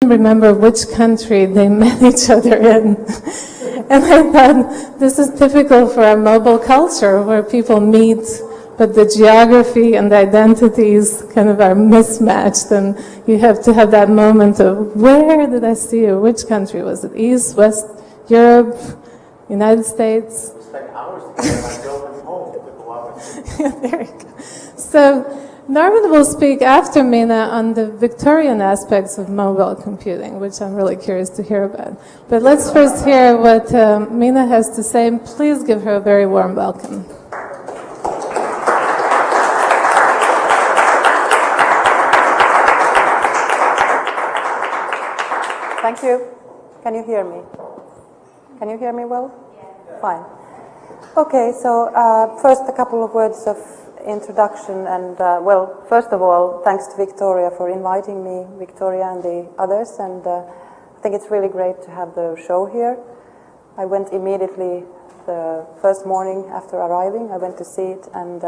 remember which country they met each other in. And I thought, this is typical for our mobile culture, where people meet, but the geography and the identities kind of are mismatched, and you have to have that moment of, where did I see you? Which country was it? East, West, Europe, United States? We spent hours together, and I drove him home. It took a while. Yeah, there you go. So, Norman will speak after Minna on the Victorian aspects of mobile computing, which I'm really curious to hear about. But let's first hear what Minna has to say, and please give her a very warm welcome. Thank you. Can you hear me? Can you hear me well? Yeah. Fine. Okay, so first a couple of words of introduction, and well, first of all, thanks to Victoria for inviting me, Victoria and the others, and I think it's really great to have the show here. I went immediately the first morning after arriving. I went to see it, and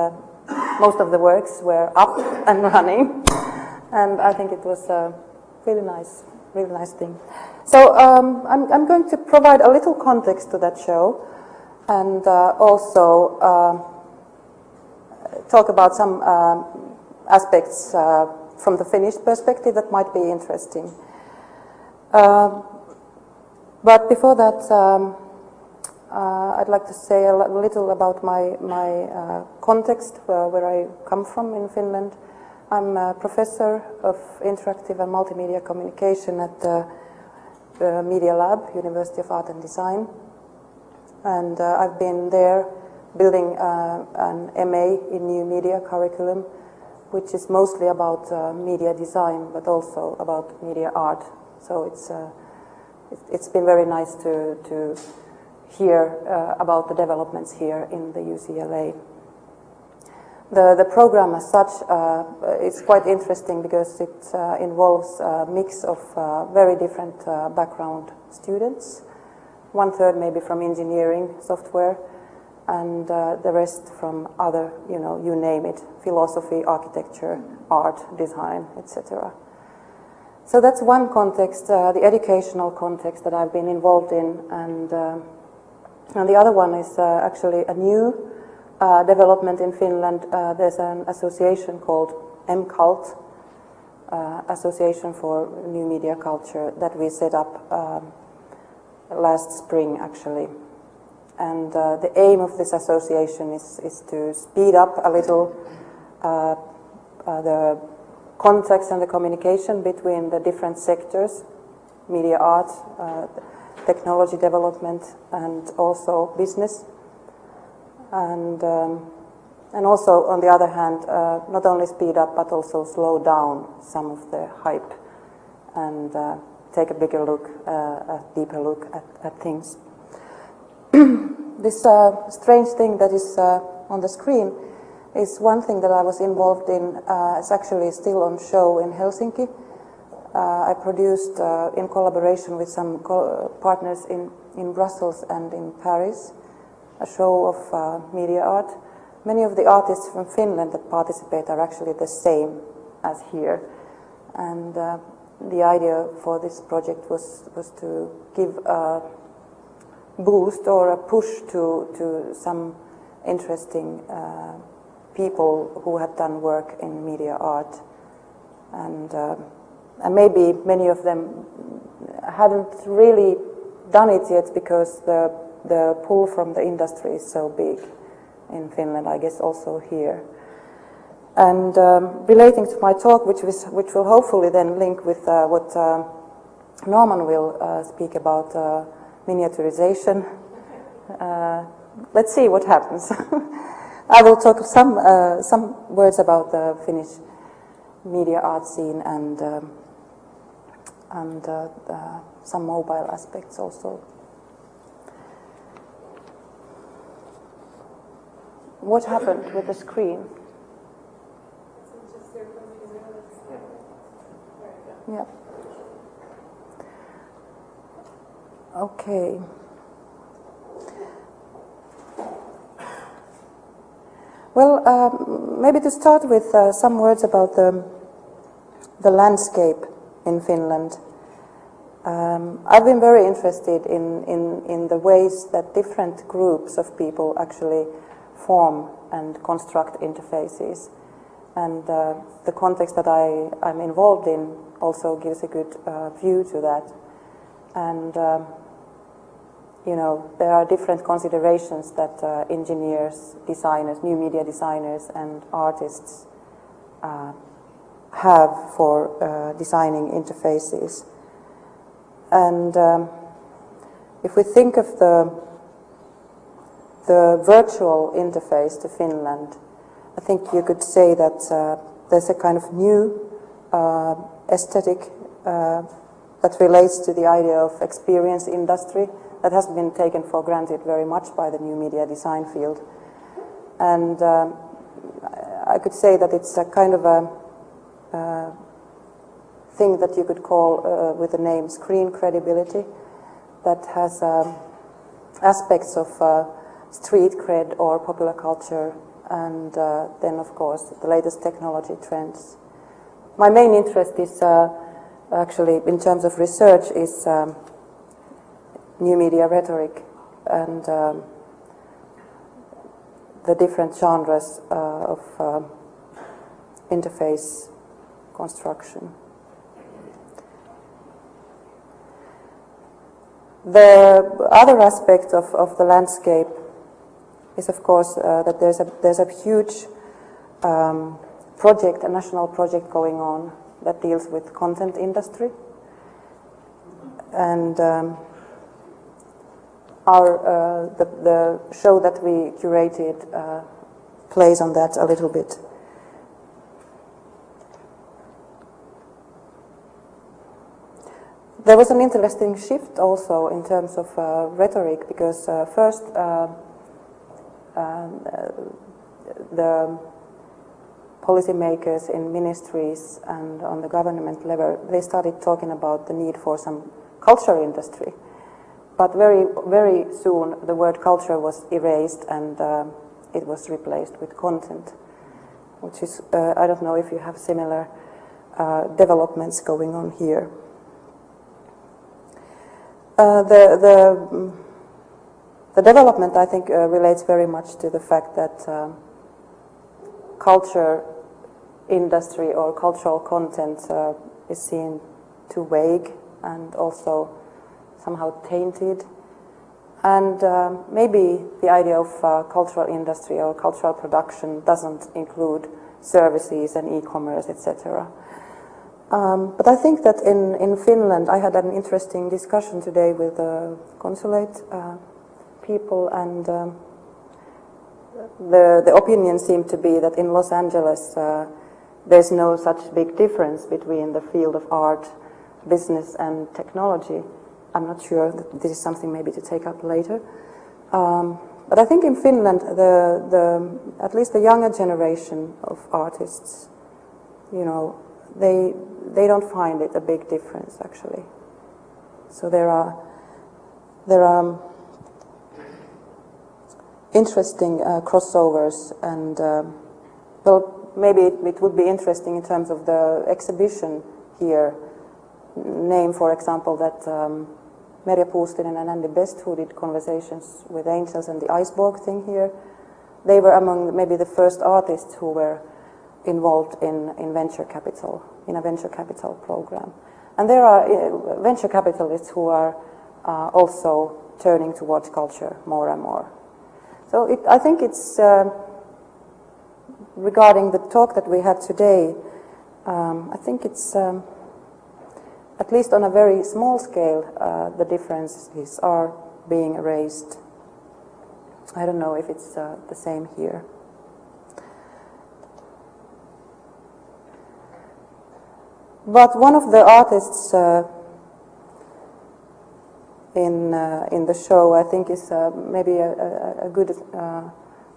most of the works were up and running, and I think it was a really nice thing. So I'm going to provide a little context to that show, and also talk about some aspects from the Finnish perspective that might be interesting. But before that, I'd like to say a little about my context, where I come from in Finland. I'm a professor of interactive and multimedia communication at the Media Lab, University of Art and Design. And I've been there building an MA in new media curriculum, which is mostly about media design, but also about media art. So it's been very nice to hear about the developments here in the UCLA. The program as such is quite interesting because it involves a mix of very different background students, 1/3 maybe from engineering, software, and the rest from other, you name it, philosophy, architecture, art, design, etc. So that's one context, the educational context that I've been involved in, and the other one is actually a new development in Finland. There's an association called MCULT, Association for New Media Culture, that we set up last spring actually. And the aim of this association is to speed up a little the contacts and the communication between the different sectors, media art, technology development, and also business. And also, on the other hand, not only speed up but also slow down some of the hype and take a bigger look, a deeper look at things. This strange thing that is on the screen is one thing that I was involved in. It's actually still on show in Helsinki. I produced, in collaboration with some partners in Brussels and in Paris, a show of media art. Many of the artists from Finland that participate are actually the same as here. And the idea for this project was to give a boost or a push to some interesting people who had done work in media art. And maybe many of them hadn't really done it yet because the pull from the industry is so big in Finland, I guess also here. And relating to my talk, which will hopefully then link with what Norman will speak about, miniaturization. Let's see what happens. I will talk some words about the Finnish media art scene and some mobile aspects also. What happened with the screen? Yeah. Okay. Well, maybe to start with some words about the landscape in Finland. I've been very interested in the ways that different groups of people actually form and construct interfaces. And the context that I'm involved in also gives a good view to that. And, you know, there are different considerations that engineers, designers, new media designers and artists have for designing interfaces. And if we think of the virtual interface to Finland, I think you could say that there's a kind of new aesthetic that relates to the idea of experience industry that has been taken for granted very much by the new media design field. And I could say that it's a kind of a thing that you could call with the name screen credibility, that has aspects of street cred or popular culture, and then of course the latest technology trends. My main interest is actually, in terms of research, is new media rhetoric and the different genres of interface construction. The other aspect of the landscape is, of course, that there's a huge project, a national project going on that deals with content industry, and the show that we curated plays on that a little bit. There was an interesting shift also in terms of rhetoric, because first the policymakers in ministries and on the government level, they started talking about the need for some culture industry. But very, very soon the word culture was erased and it was replaced with content, which is, I don't know if you have similar developments going on here. The development, I think, relates very much to the fact that culture industry or cultural content is seen too vague and also somehow tainted. And maybe the idea of cultural industry or cultural production doesn't include services and e-commerce, etc. But I think that in Finland, I had an interesting discussion today with the consulate people, and the opinion seemed to be that in Los Angeles there's no such big difference between the field of art, business and technology. I'm not sure that this is something maybe to take up later. But I think in Finland, at least the younger generation of artists, you know, they don't find it a big difference actually. So there are interesting crossovers, and well, maybe it would be interesting in terms of the exhibition here. Name, for example, that Merja Puustinen and Andy Best, who did Conversations with Angels and the Iceborg thing here, they were among maybe the first artists who were involved in venture capital, in a venture capital program. And there are venture capitalists who are also turning towards culture more and more. So I think it's, regarding the talk that we had today, I think it's, at least on a very small scale, the differences are being erased. I don't know if it's the same here. But one of the artists in the show, I think, is maybe a good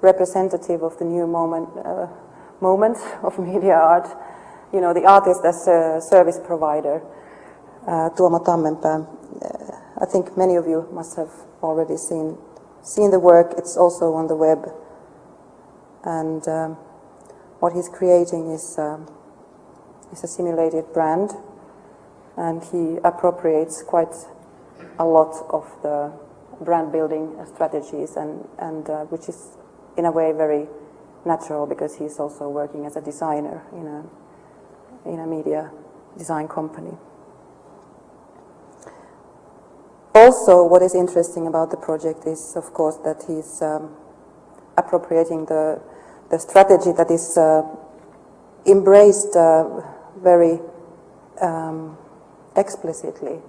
representative of the new moment of media art. You know, the artist as a service provider, Tuomo Tammenpää. I think many of you must have already seen the work. It's also on the web, and what he's creating is a simulated brand, and he appropriates quite a lot of the brand building strategies, and which is in a way very natural because he's also working as a designer in a media design company. Also, what is interesting about the project is, of course, that he's appropriating the strategy that is embraced very explicitly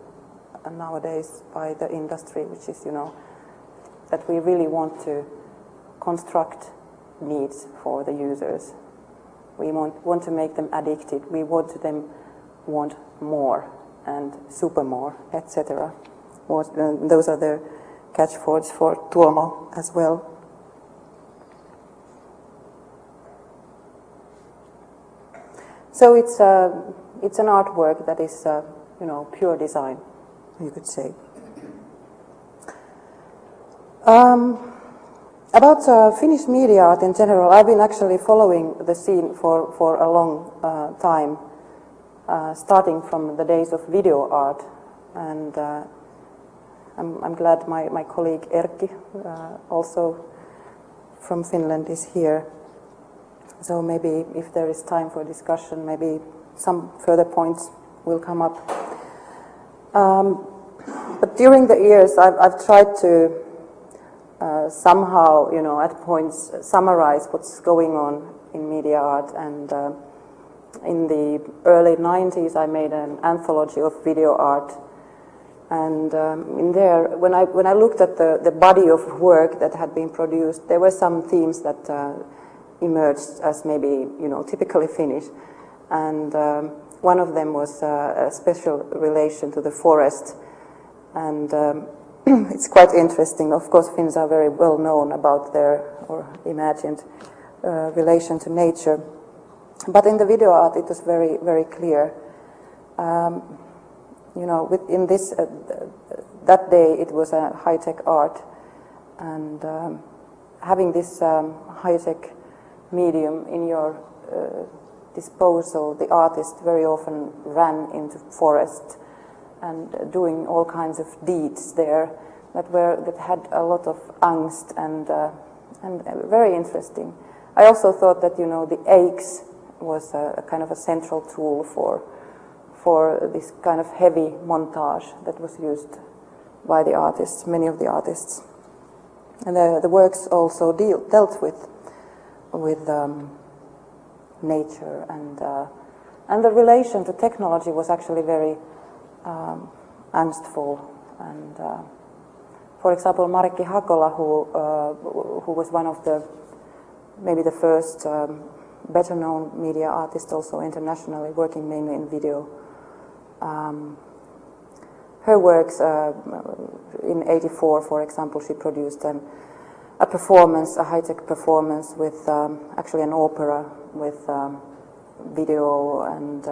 nowadays by the industry, which is, that we really want to construct needs for the users. We want to make them addicted. We want them want more and super more, etc. Those are the catchwords for Tuomo as well. So it's an artwork that is pure design, you could say. About Finnish media art in general, I've been actually following the scene for a long time, starting from the days of video art, and I'm glad my colleague Erkki, also from Finland, is here. So maybe if there is time for discussion, maybe some further points will come up. But during the years, I've tried to somehow, at points summarize what's going on in media art. And in the early 90s, I made an anthology of video art. And in there, when I looked at the body of work that had been produced, there were some themes that emerged as maybe, typically Finnish. And one of them was a special relation to the forest. And it's quite interesting. Of course, Finns are very well known about their, or imagined, relation to nature. But in the video art, it was very, very clear. Within this, that day, it was a high-tech art. And having this high-tech medium in your disposal, the artist very often ran into forest and doing all kinds of deeds there that had a lot of angst and very interesting. I also thought that the aches was a kind of a central tool for this kind of heavy montage that was used by the artists, many of the artists, and the works also dealt with nature, and the relation to technology was actually very angstful. And for example, Markki Hakola, who was one of maybe the first better known media artists, also internationally, working mainly in video. Her works in '84, for example, she produced a performance, a high-tech performance with actually an opera with video and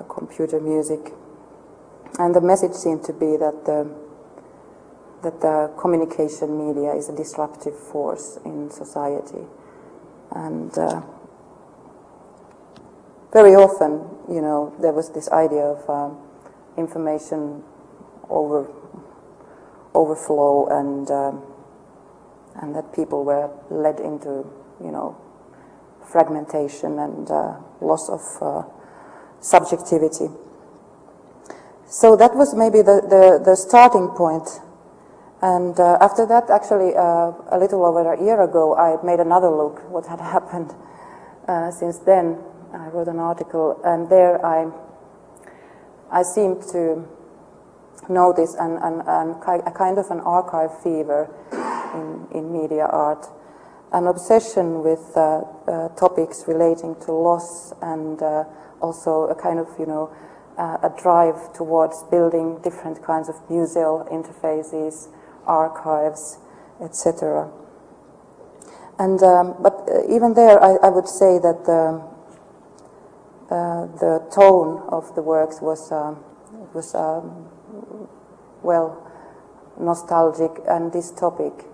computer music. And the message seemed to be that the communication media is a disruptive force in society. And very often, there was this idea of information overflow and that people were led into, fragmentation and loss of subjectivity. So that was maybe the starting point. And after that, actually, a little over a year ago, I made another look what had happened since then. I wrote an article, and there I seemed to notice a kind of an archive fever in media art, an obsession with topics relating to loss, and also a kind of, a drive towards building different kinds of museal interfaces, archives, etc. And but even there, I would say that the tone of the works was nostalgic and dystopic.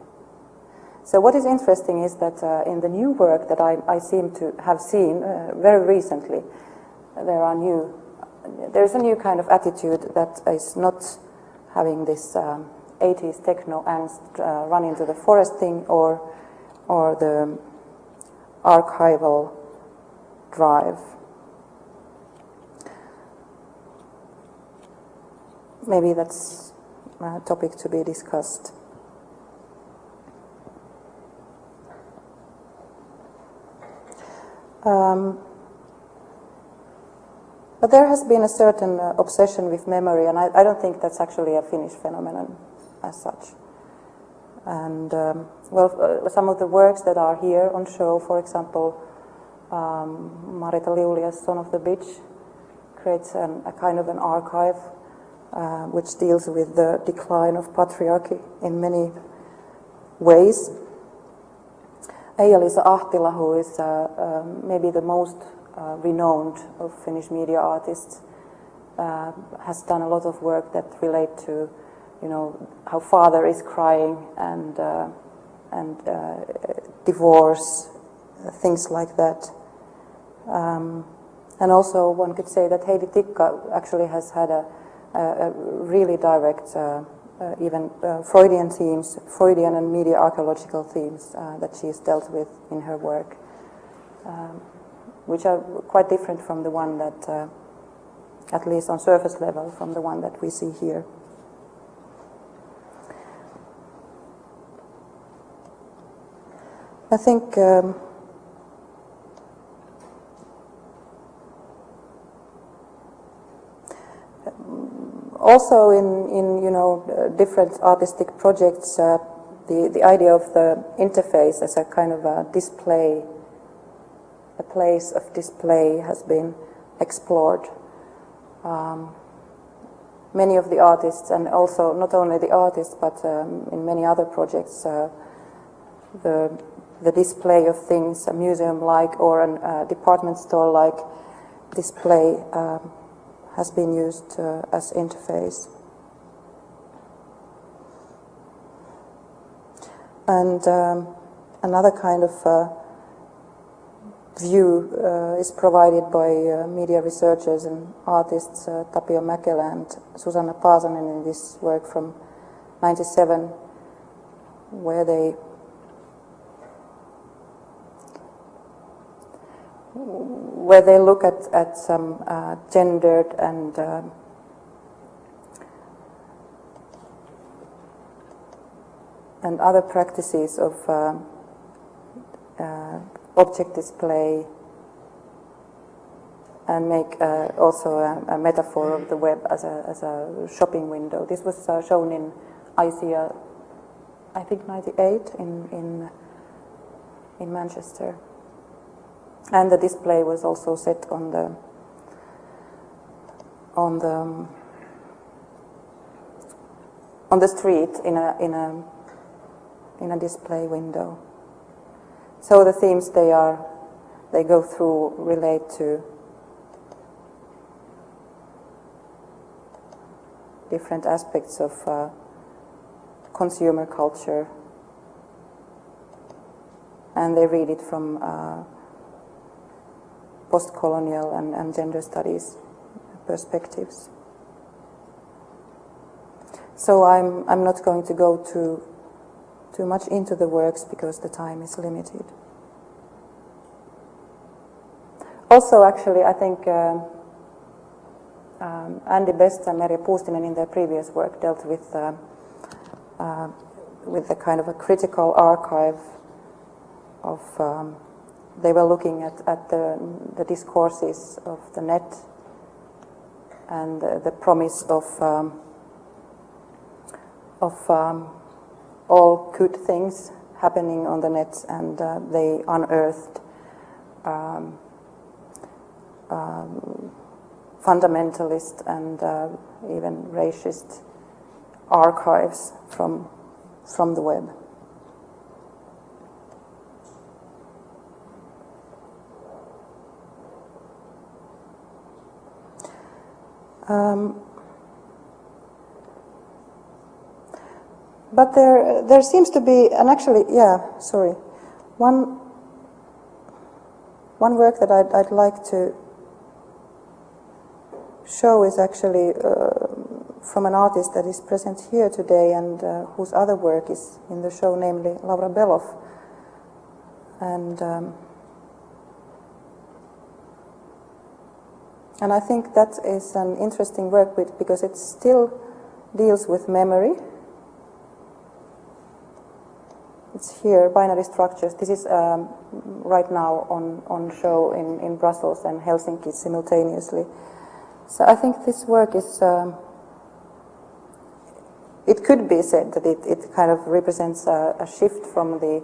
So what is interesting is that in the new work that I seem to have seen very recently, there are new there's a new kind of attitude that is not having this 80s techno angst run into the forest thing or the archival drive. Maybe that's a topic to be discussed. But there has been a certain obsession with memory, and I don't think that's actually a Finnish phenomenon as such. And some of the works that are here on show, for example, Marita Liulia's Son of the Bitch creates a kind of an archive which deals with the decline of patriarchy in many ways. Eija-Liisa Ahtila, who is maybe the most renowned of Finnish media artists, has done a lot of work that relate to, how father is crying and divorce, things like that. And also, one could say that Heidi Tikka actually has had a really direct, even Freudian themes, Freudian and media archaeological themes that she's dealt with in her work, which are quite different from the one that, at least on surface level, from the one that we see here. I think also in different artistic projects, the idea of the interface as a kind of a display, a place of display, has been explored. Many of the artists, and also not only the artists, but in many other projects, the display of things, a museum-like or a department store-like display, has been used as interface. And another kind of view is provided by media researchers and artists Tapio Mäkelä and Susanna Paasonen in this work from '97, where they look at some gendered and other practices of object display, and make also a metaphor of the web as a shopping window. This was shown in ICEA, I think '98 in Manchester. And the display was also set on the street in a display window. So the themes they go through relate to different aspects of consumer culture, and they read it from post-colonial and gender studies perspectives. So I'm not going to go too much into the works because the time is limited. Also, actually, I think Andy Best and Merja Puustinen in their previous work dealt with the kind of a critical archive of they were looking at the discourses of the net and the promise of all good things happening on the net, and they unearthed fundamentalist and even racist archives from the web. But there seems to be, and actually, one work that I'd like to show is actually from an artist that is present here today and whose other work is in the show, namely Laura Beloff. And I think that is an interesting work because it still deals with memory. It's here, binary structures. This is right now on show in Brussels and Helsinki simultaneously. So I think this work is, it could be said that it kind of represents a shift from the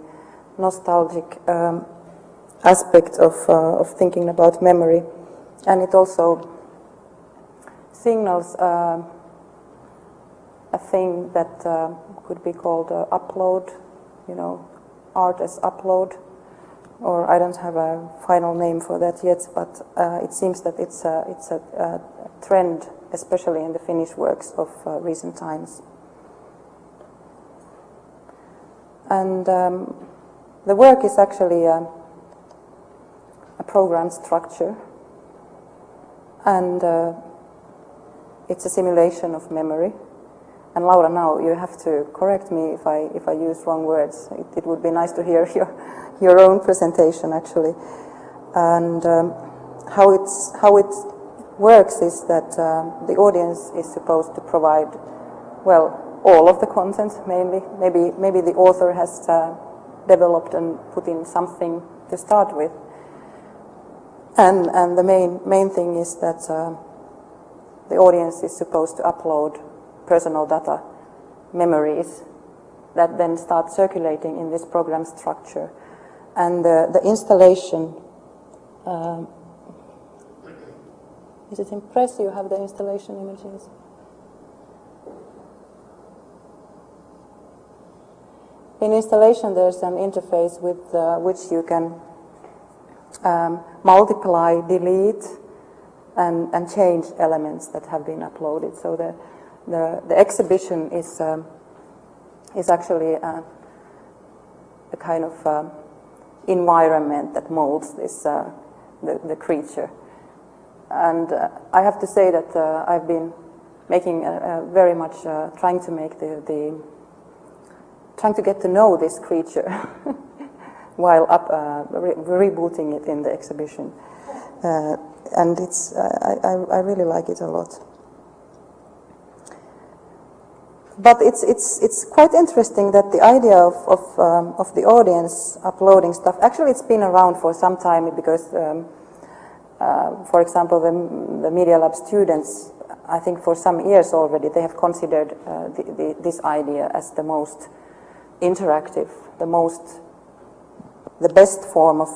nostalgic aspect of thinking about memory. And it also signals a thing that could be called upload, art as upload, or I don't have a final name for that yet, but it seems that it's a trend, especially in the Finnish works of recent times. And the work is actually a program structure, and it's a simulation of memory. And Laura, now you have to correct me if I use wrong words. It would be nice to hear your own presentation, actually. And how it works is that the audience is supposed to provide, well, all of the content mainly. Maybe the author has developed and put in something to start with. And the main thing is that the audience is supposed to upload personal data, memories, that then start circulating in this program structure. And the installation, is it in press? You have the installation images? In installation, there's an interface with which you can multiply, delete, and change elements that have been uploaded. So the exhibition is actually a kind of environment that molds this the creature. And I have to say that I've been making very much trying to make trying to get to know this creature while rebooting it in the exhibition, and it's I really like it a lot. But it's quite interesting that the idea of the audience uploading stuff, actually it's been around for some time, because for example the Media Lab students, I think for some years already, they have considered this idea as the most interactive, the best form of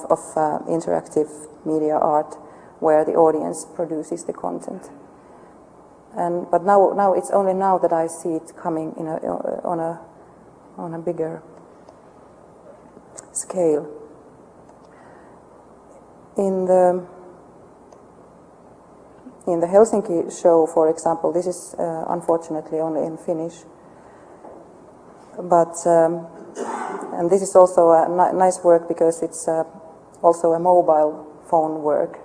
interactive media art, where the audience produces the content. But now it's only now that I see it coming on a bigger scale. In the Helsinki show, for example, this is unfortunately only in Finnish, but and this is also a nice work because it's also a mobile phone work.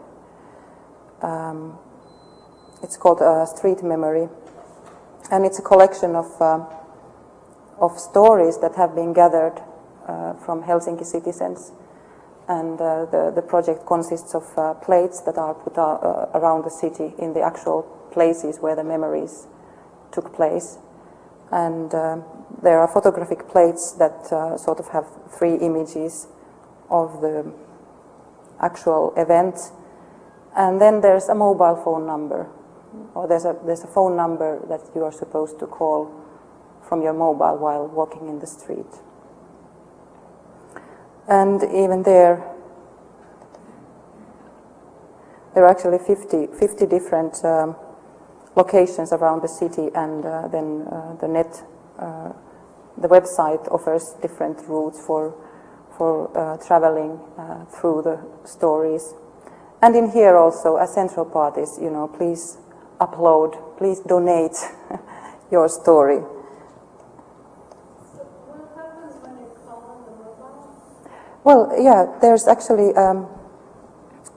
It's called Street Memory, and it's a collection of stories that have been gathered from Helsinki citizens. And the project consists of plates that are put around the city in the actual places where the memories took place. And there are photographic plates that sort of have 3 images of the actual event. And then there's a mobile phone number, or there's a phone number that you are supposed to call from your mobile while walking in the street. And even there are actually 50 different locations around the city, and then the website offers different routes for traveling through the stories. And in here also a central part is, please upload, please donate your story. So what happens when you call on the mobile? Well, yeah, there's actually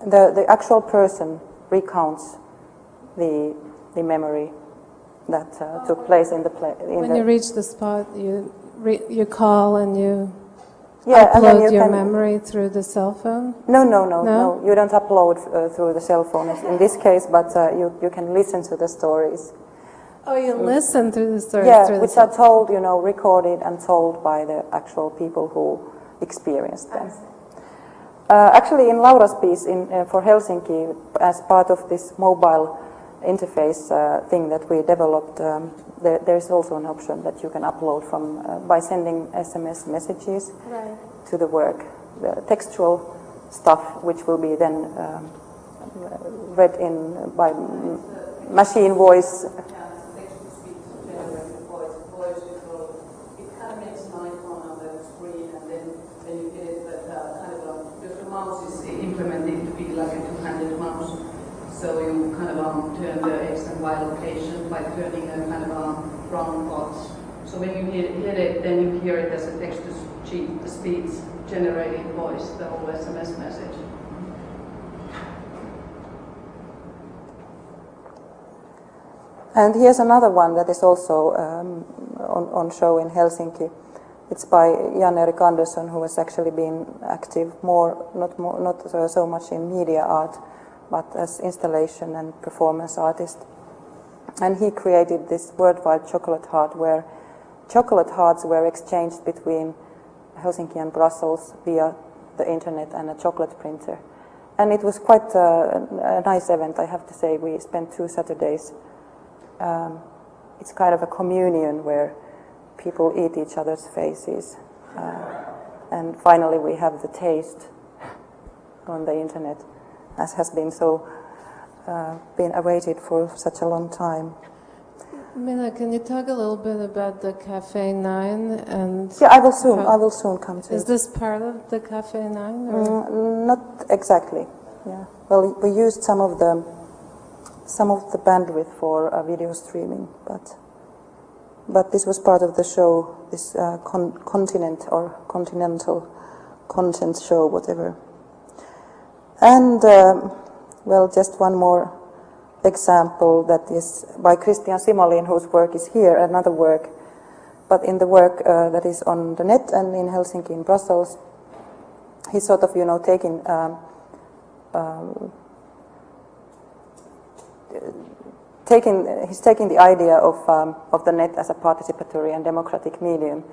the actual person recounts the memory that took place in the play. When you reach the spot, you call and you and then upload your memory through the cell phone? No. You don't upload through the cell phone in this case, but you can listen to the stories. Oh, you listen to the stories through the which are told, recorded and told by the actual people who experienced them. Actually, in Laura's piece for Helsinki, as part of this mobile interface thing that we developed, there is also an option that you can upload from by sending SMS messages to the work, the textual stuff, which will be then read in by machine voice. Implemented to be like a two-handed mouse, so you kind of turn the X and Y location by turning a kind of round pot. So when you hear it, then you hear it as a text-to-speech generated voice, the whole SMS message. And here's another one that is also on show in Helsinki. It's by Jan-Erik Andersson, who has actually been active not so much in media art, but as installation and performance artist. And he created this worldwide chocolate heart, where chocolate hearts were exchanged between Helsinki and Brussels via the internet and a chocolate printer. And it was quite a nice event, I have to say. We spent 2 Saturdays. It's kind of a communion where people eat each other's faces. And finally we have the taste on the internet, as has been been awaited for such a long time. Minna, can you talk a little bit about the Cafe 9? And I will soon come to it. Is this part of the Cafe 9? Or? Not exactly. Yeah. Well, we used some of the bandwidth for video streaming, but this was part of the show, this continental content show, whatever. And, just one more example that is by Christian Simolin, whose work is here, another work, but in the work that is on the net and in Helsinki and Brussels, he's sort of, he's taking the idea of the net as a participatory and democratic medium,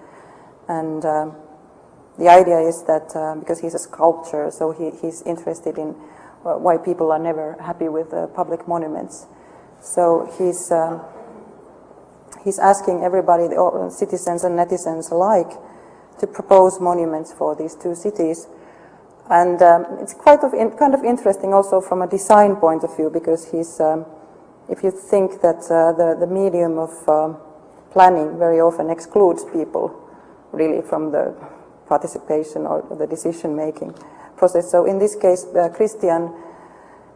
and the idea is that because he's a sculptor, so he's interested in why people are never happy with public monuments. So he's asking everybody, all citizens and netizens alike, to propose monuments for these two cities. And it's kind of interesting also from a design point of view, because he's if you think that the medium of planning very often excludes people really from the participation or the decision-making process. So in this case, Christian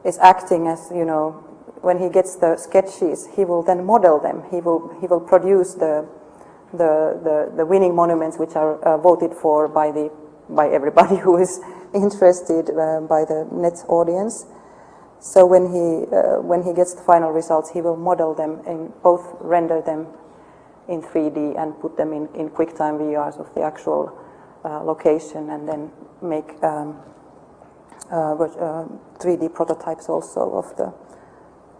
is acting as, when he gets the sketches, he will then model them. He will produce the winning monuments, which are voted for by everybody who is interested by the net audience. So when he gets the final results, he will model them and both render them in 3D and put them in QuickTime VRs of the actual location, and then make 3D prototypes also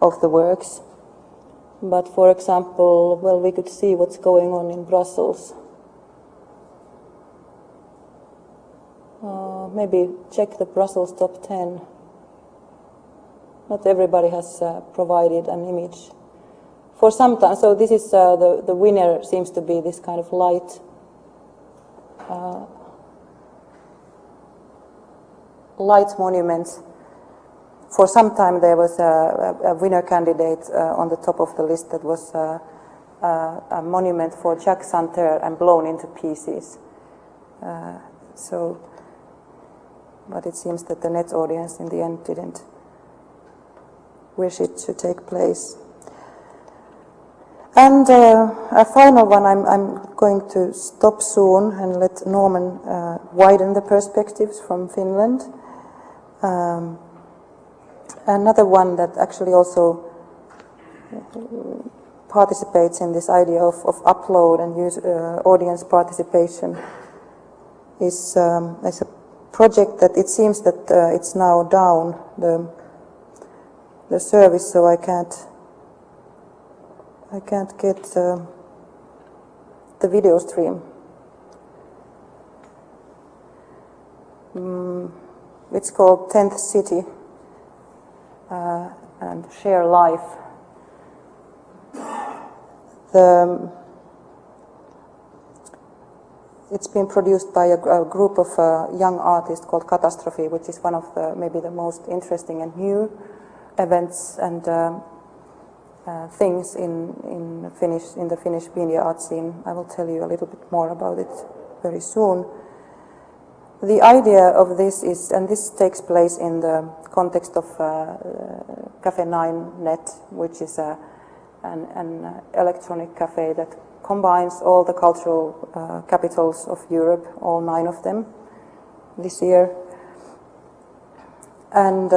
of the works. But for example, we could see what's going on in Brussels. Maybe check the Brussels top 10. Not everybody has provided an image for some time. So this is the winner seems to be this kind of light monument. For some time there was a winner candidate on the top of the list that was a monument for Jacques Santerre and blown into pieces. But it seems that the net audience in the end didn't wish it to take place. And a final one, I'm going to stop soon and let Norman widen the perspectives from Finland. Another one that actually also participates in this idea of upload and use audience participation is a project that it seems that it's now down the service, so I can't get the video stream. It's called 10th City and Share Life. It's been produced by a group of young artists called Catastrophe, which is one of maybe the most interesting and new events and things in the Finnish media art scene. I will tell you a little bit more about it very soon. The idea of this is, and this takes place in the context of Cafe 9net, which is an electronic cafe that combines all the cultural capitals of Europe, all 9 of them, this year. And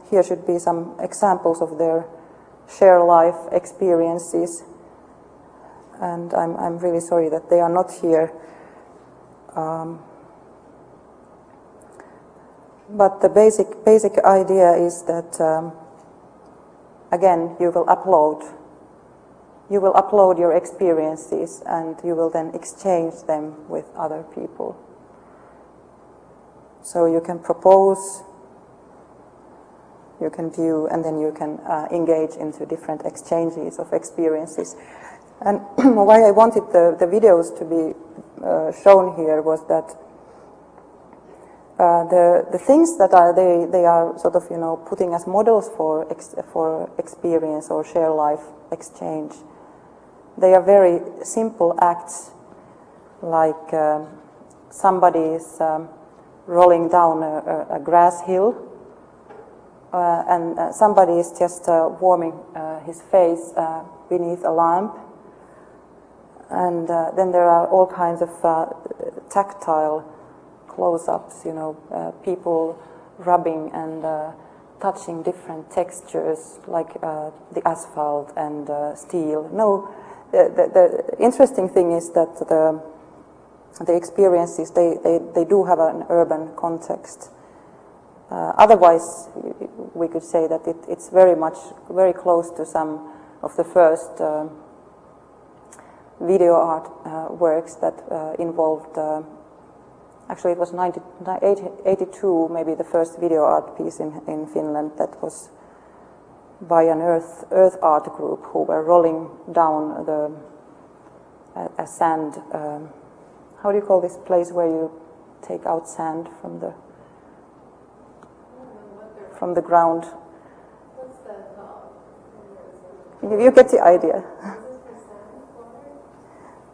here should be some examples of their share life experiences. And I'm really sorry that they are not here. But the basic idea is that, again, you will upload your experiences and you will then exchange them with other people. So you can propose, you can view, and then you can engage into different exchanges of experiences. And why I wanted the videos to be shown here was that the things that they are sort of, putting as models for experience or share life exchange. They are very simple acts, like somebody is rolling down a grass hill, and somebody is just warming his face beneath a lamp, and then there are all kinds of tactile close-ups, people rubbing and touching different textures, like the asphalt and steel. No. The interesting thing is that the experiences, they do have an urban context. Otherwise, we could say that it's very close to some of the first video art works that involved, actually it was 1982, maybe the first video art piece in Finland that was by an earth art group who were rolling down a sand. How do you call this place where you take out sand from the ground? What's that called? You get the idea.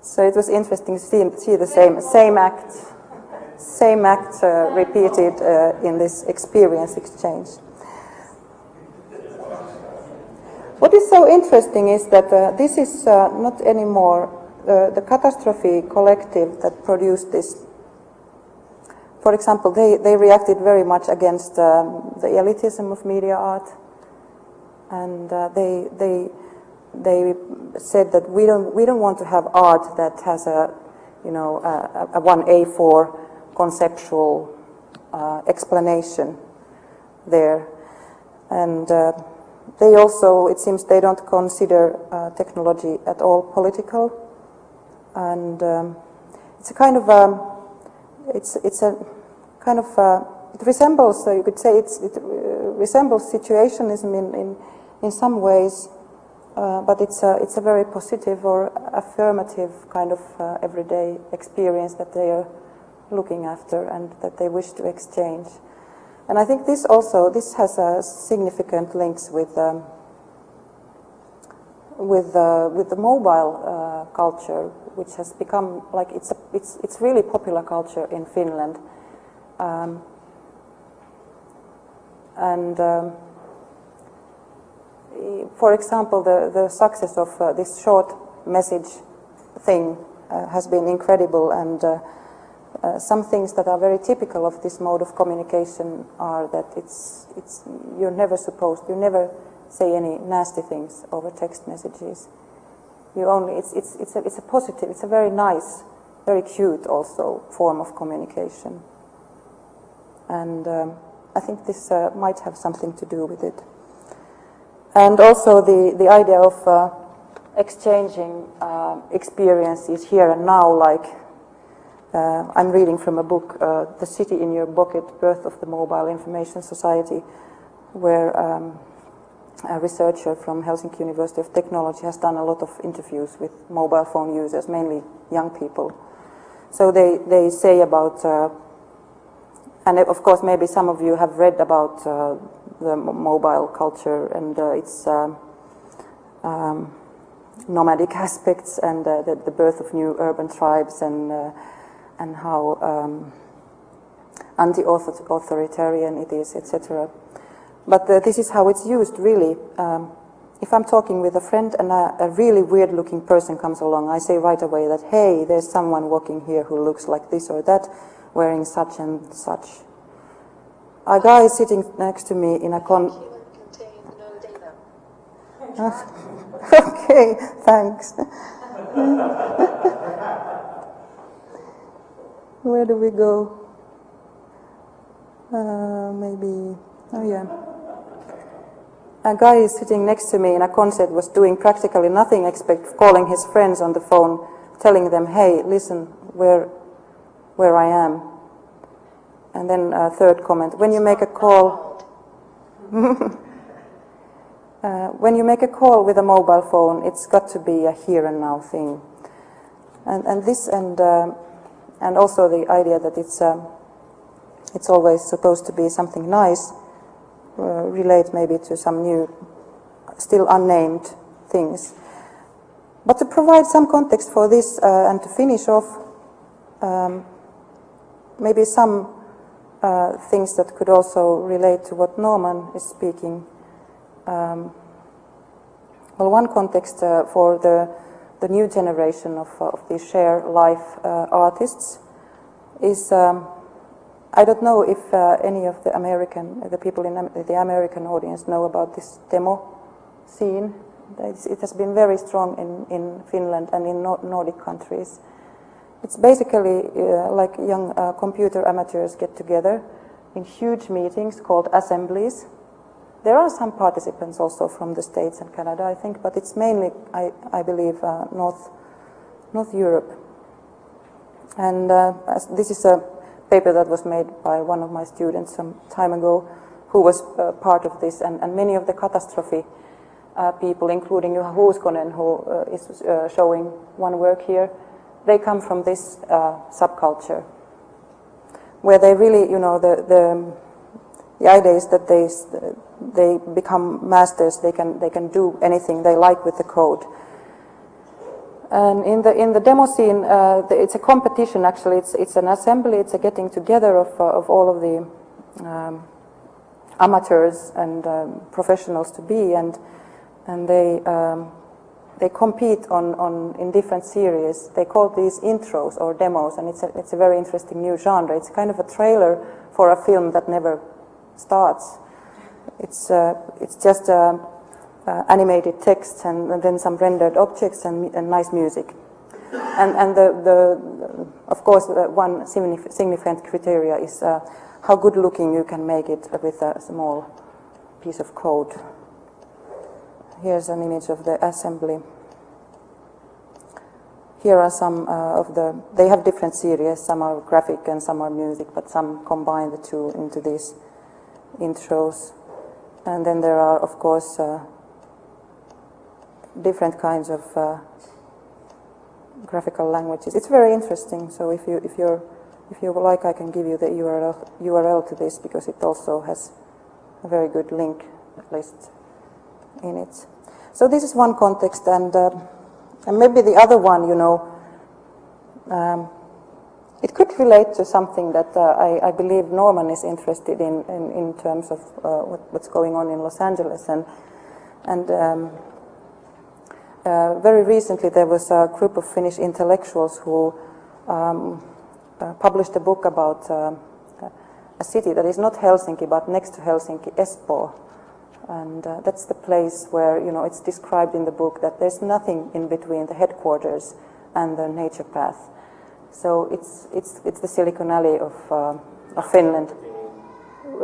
So it was interesting to see the same act repeated in this experience exchange. What is so interesting is that this is not anymore the Catastrophe collective that produced this. For example, they reacted very much against the elitism of media art, and they said that we don't want to have art that has a 1A4 conceptual explanation there, and they also, it seems, they don't consider technology at all political, and it's a kind of it resembles, you could say, it resembles situationism in some ways, but it's a very positive or affirmative kind of everyday experience that they are looking after and that they wish to exchange. And I think this has significant links with the mobile culture, which has become like it's really popular culture in Finland, for example, the success of this short message thing has been incredible, and some things that are very typical of this mode of communication are that you're never say any nasty things over text messages. You only, it's a positive, it's a very nice, very cute also form of communication. And I think this might have something to do with it. And also the idea of exchanging experiences here and now, like I'm reading from a book, The City in Your Pocket, Birth of the Mobile Information Society, where a researcher from Helsinki University of Technology has done a lot of interviews with mobile phone users, mainly young people. So they say about, and of course maybe some of you have read about the mobile culture and its nomadic aspects and the birth of new urban tribes and how anti-authoritarian it is, etc. But this is how it's used, really. If I'm talking with a friend and a really weird-looking person comes along, I say right away that, hey, there's someone walking here who looks like this or that, wearing such and such. A guy is sitting next to me in a Okay, thanks. Where do we go? Maybe, oh yeah. A guy is sitting next to me in a concert was doing practically nothing except calling his friends on the phone, telling them, hey, listen, where I am. And then a third comment, when you make a call, when you make a call with a mobile phone, it's got to be a here and now thing. And this and also the idea that it's always supposed to be something nice, relate maybe to some new, still unnamed things. But to provide some context for this and to finish off, maybe some things that could also relate to what Norman is speaking. Well, one context for the new generation of these share life artists is, I don't know if any of the people in the American audience know about this demo scene. It has been very strong in Finland and in Nordic countries. It's basically like young computer amateurs get together in huge meetings called assemblies. There are some participants also from the States and Canada, I think, but it's mainly, I believe, North Europe. And this is a paper that was made by one of my students some time ago, who was part of this, and many of the catastrophe people, including Juha Huuskonen, who is showing one work here, they come from this subculture, where they really, you know, the idea is that they become masters. They can do anything they like with the code. And in the demo scene, it's a competition. Actually, it's an assembly. It's a getting together of all of the amateurs and professionals to be, and they compete in different series. They call these intros or demos, and it's a very interesting new genre. It's kind of a trailer for a film that never starts. It's just animated text and then some rendered objects and nice music. And of course one significant criteria is how good looking you can make it with a small piece of code. Here's an image of the assembly. Here are some they have different series, some are graphic and some are music, but some combine the two into these intros. And then there are, of course, different kinds of graphical languages. It's very interesting. So if you like, I can give you the URL to this, because it also has a very good link list in it. So this is one context, and maybe the other one, you know, it could relate to something that I believe Norman is interested in terms of what's going on in Los Angeles, and very recently there was a group of Finnish intellectuals who published a book about a city that is not Helsinki but next to Helsinki, Espoo, And that's the place where, you know, it's described in the book that there's nothing in between the headquarters and the nature path. So it's the Silicon Alley of Finland,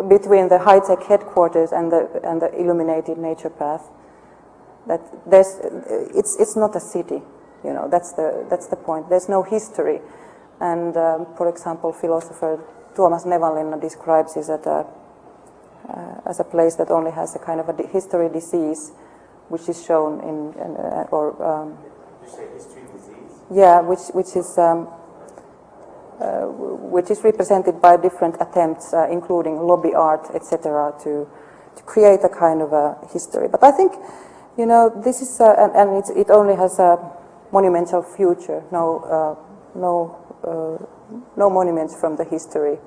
between the high-tech headquarters and the illuminated nature path. That it's not a city, you know. That's the point. There's no history, and for example, philosopher Tuomas Nevanlinna describes it as a place that only has a kind of a history disease, which is shown in You say history disease? yeah, which is represented by different attempts, including lobby art, etc., to create a kind of a history. But I think, you know, this is and it only has a monumental future. No monuments from the history.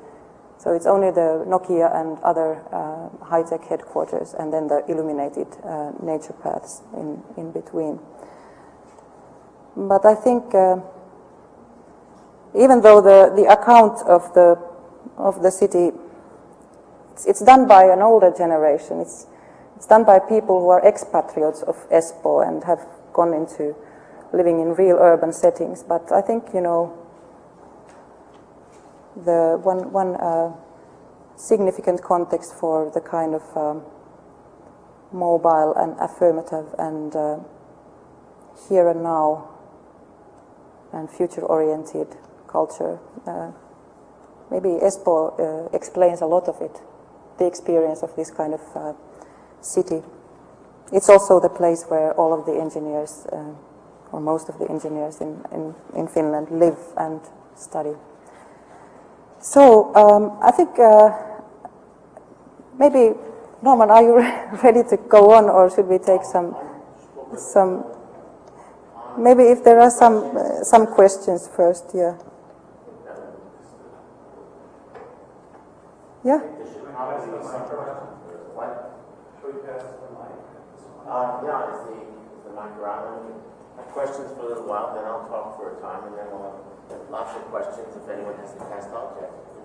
So it's only the Nokia and other high-tech headquarters, and then the illuminated nature paths in between. But I think, even though the account of the city, it's done by an older generation. It's done by people who are expatriates of Espoo and have gone into living in real urban settings. But I think, you know, the one significant context for the kind of mobile and affirmative and here and now and future-oriented culture. Maybe Espoo explains a lot of it, the experience of this kind of city. It's also the place where all of the engineers, or most of the engineers in Finland live and study. So I think maybe, Norman, are you ready to go on, or should we take some? Maybe if there are some questions first, yeah. Yeah. Yeah, is the mic around? Have questions for a little while, then I'll talk for a time, and then we'll have lots of questions if anyone has a past object. Does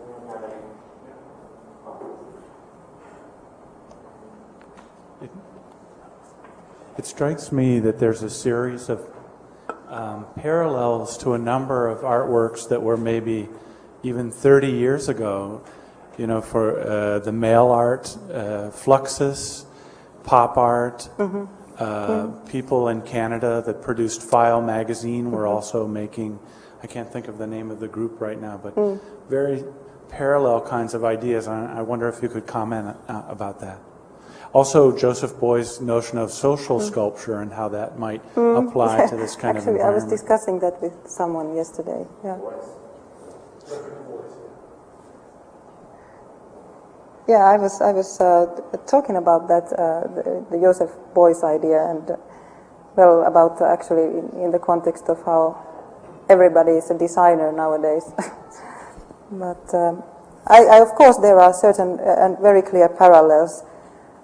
anyone have any? It strikes me that there's a series of parallels to a number of artworks that were maybe even 30 years ago, you know, for the mail art, Fluxus, pop art, people in Canada that produced File magazine were also making, I can't think of the name of the group right now, but very parallel kinds of ideas. I wonder if you could comment about that. Also, Joseph Boy's notion of social sculpture and how that might apply to this kind of environment. Actually, I was discussing that with someone yesterday. Yeah. Yeah, I was talking about that, the Joseph Beuys idea, and well, about actually in the context of how everybody is a designer nowadays. But I of course there are certain and very clear parallels,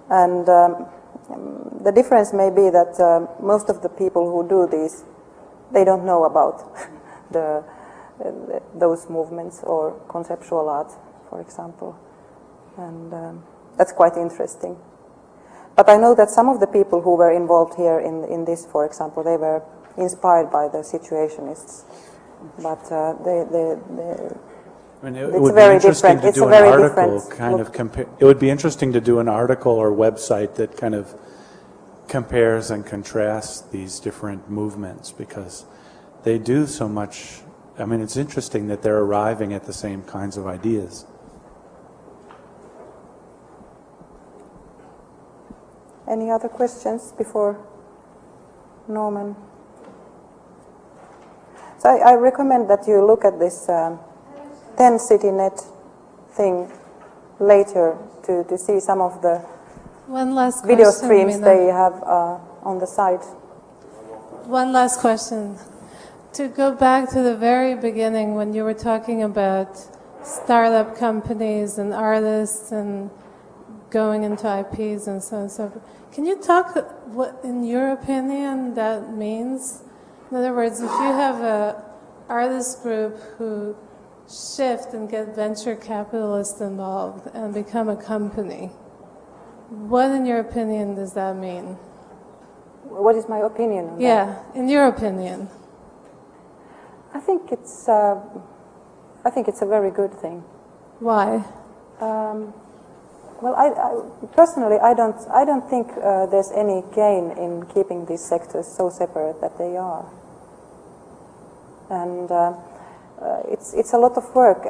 and the difference may be that most of the people who do these, they don't know about those movements or conceptual art, for example. And that's quite interesting. But I know that some of the people who were involved here in this, for example, they were inspired by the Situationists. But I mean, it would be interesting to do an article, kind of compare. It would be interesting to do an article or website that kind of compares and contrasts these different movements, because they do so much. I mean, it's interesting that they're arriving at the same kinds of ideas. Any other questions before Norman? So I recommend that you look at this 10 City Net thing later to see some of the One last video question, streams Minna. they have on the site. One last question. To go back to the very beginning when you were talking about startup companies and artists and going into IPs and so on and so forth. Can you talk what, in your opinion, that means? In other words, if you have an artist group who shift and get venture capitalists involved and become a company. What, in your opinion, does that mean? What is my opinion on that? Yeah, in your opinion. I think it's a very good thing. Why? Well, I personally, I don't think there's any gain in keeping these sectors so separate that they are. And it's a lot of work.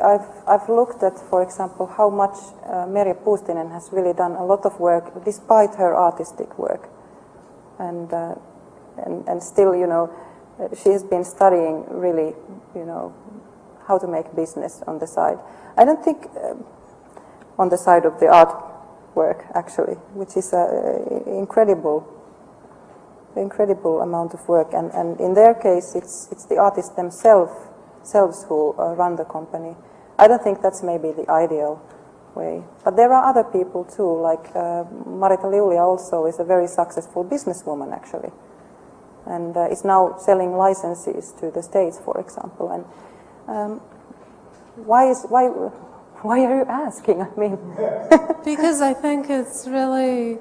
I've looked at, for example, how much Merja Puustinen has really done a lot of work despite her artistic work, and still, you know, she has been studying really, you know, how to make business on the side. I don't think on the side of the art work, actually, which is an incredible amount of work. And in their case, it's the artists themselves who run the company. I don't think that's maybe the ideal way. But there are other people too, like Marita Liulia also is a very successful businesswoman, actually, and is now selling licenses to the States, for example. And why are you asking? I mean, Because I think it's really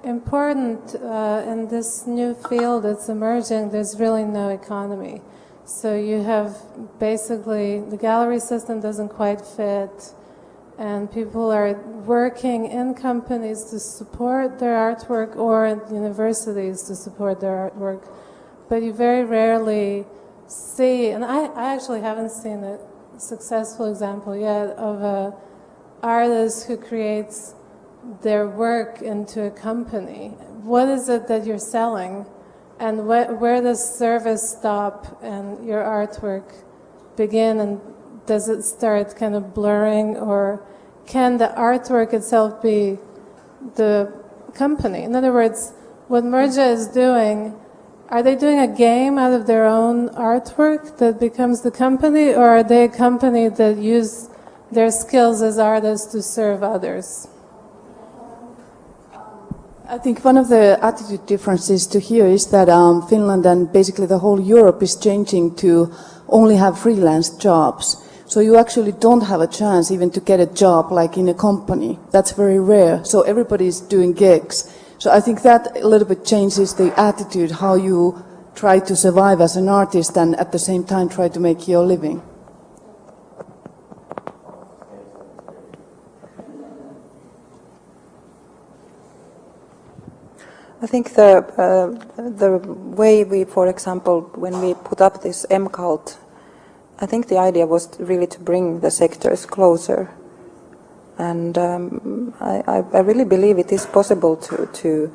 important in this new field that's emerging. There's really no economy. So you have basically the gallery system doesn't quite fit, and people are working in companies to support their artwork or at universities to support their artwork. But you very rarely see, and I actually haven't seen a successful example yet of a artist who creates their work into a company. What is it that you're selling, and where does service stop and your artwork begin, and does it start kind of blurring, or can the artwork itself be the company? In other words, what Merja is doing, are they doing a game out of their own artwork that becomes the company, or are they a company that use their skills as artists to serve others? I think one of the attitude differences to here is that Finland and basically the whole Europe is changing to only have freelance jobs. So you actually don't have a chance even to get a job like in a company. That's very rare. So everybody's doing gigs. So I think that a little bit changes the attitude, how you try to survive as an artist and at the same time try to make your living. I think the way we, for example, when we put up this M-Cult, I think the idea was really to bring the sectors closer. And I really believe it is possible to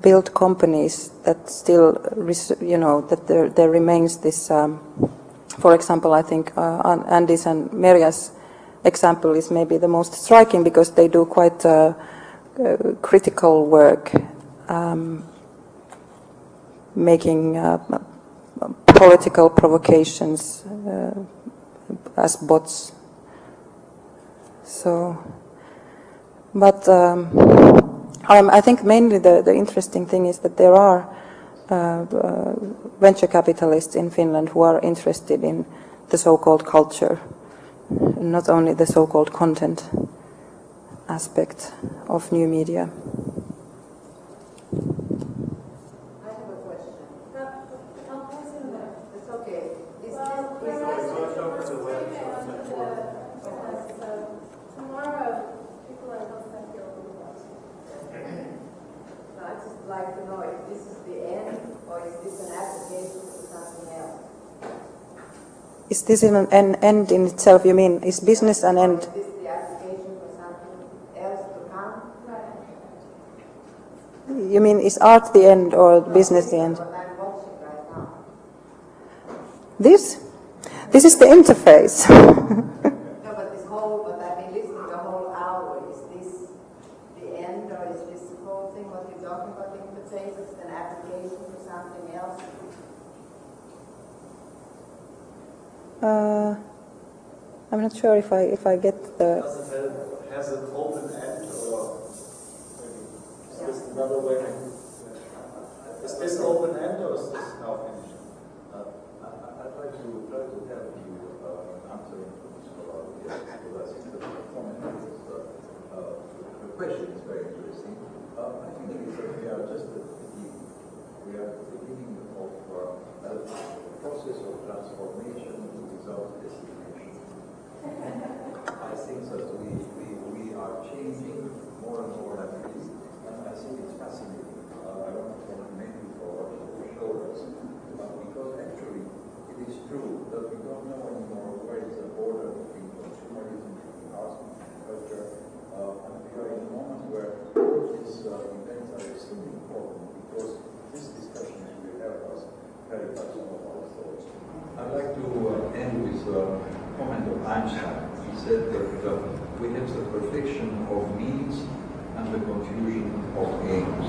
build companies that still, you know, that there remains this, for example, I think Andy's and Merja's example is maybe the most striking because they do quite critical work. Making political provocations as bots. So, but I think mainly the interesting thing is that there are venture capitalists in Finland who are interested in the so-called culture, not only the so-called content aspect of new media. Like to know if this is the end or is this an application for something else? Is this an end in itself? You mean, is business an end? Is this the application for something else to come? Right. You mean, is art the end or business the end? What I'm watching right now. This is the interface. No, but this whole, but I've been listening the whole hour. Is this the end or is this the whole thing what you're talking about? Interfaces, an application for something else? I'm not sure if I get the. Does it has an open end or is this another way? Is this open end or is this now finished? I'd like to help you answering this question. because I think the comment is, the question is very interesting. I think it is that we are just at the beginning. We are at the beginning of a process of transformation without destination. I think that we are changing more and more rapidly, and I think it's fascinating. I want to compliment you for what you showed us, because actually it is true that we don't know anymore where is the border between consumerism and arts and culture, and we are in a moment where these events are extremely important because this discussion will help us clarify some of our thoughts. I'd like to end with a comment of Einstein. He said that we have the perfection of means and the confusion of aims.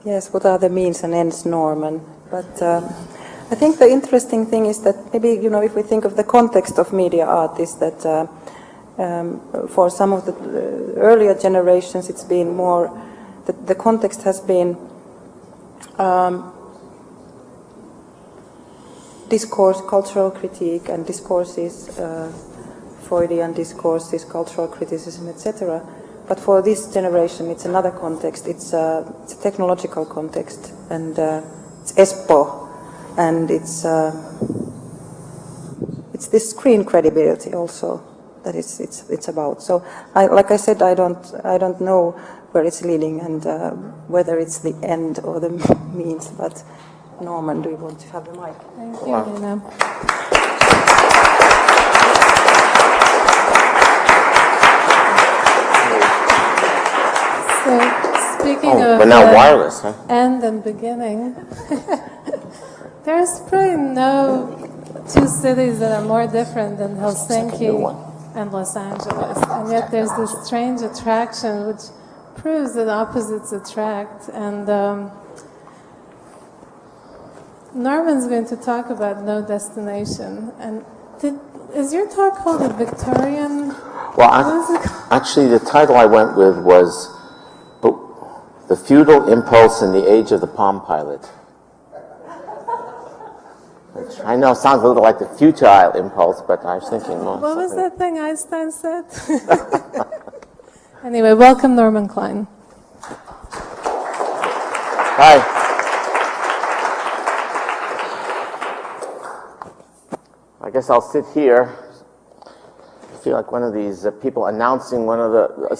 Yes, what are the means and ends, Norman? But I think the interesting thing is that maybe, if we think of the context of media art, is that for some of the earlier generations, it's been more, the context has been discourse, cultural critique, and discourses, Freudian discourses, cultural criticism, etc. But for this generation, it's another context. It's a technological context, and it's ESPO, and it's this screen credibility also that it's about. So, like I said, I don't know where it's leading and whether it's the end or the means. But Norman, do you want to have the mic? Thank you, Minna. So, speaking of but now wireless, huh? end and beginning, there's probably no two cities that are more different than Helsinki and Los Angeles, and yet there's this strange attraction which proves that opposites attract. And Norman's going to talk about no destination. And is your talk called a Victorian? Well, actually, the title I went with was The Feudal Impulse in the Age of the Palm Pilot. Which I know sounds a little like the futile impulse, but I was thinking more. What was that thing Einstein said? Anyway, welcome Norman Klein. Hi. I guess I'll sit here. I feel like one of these people announcing one of the...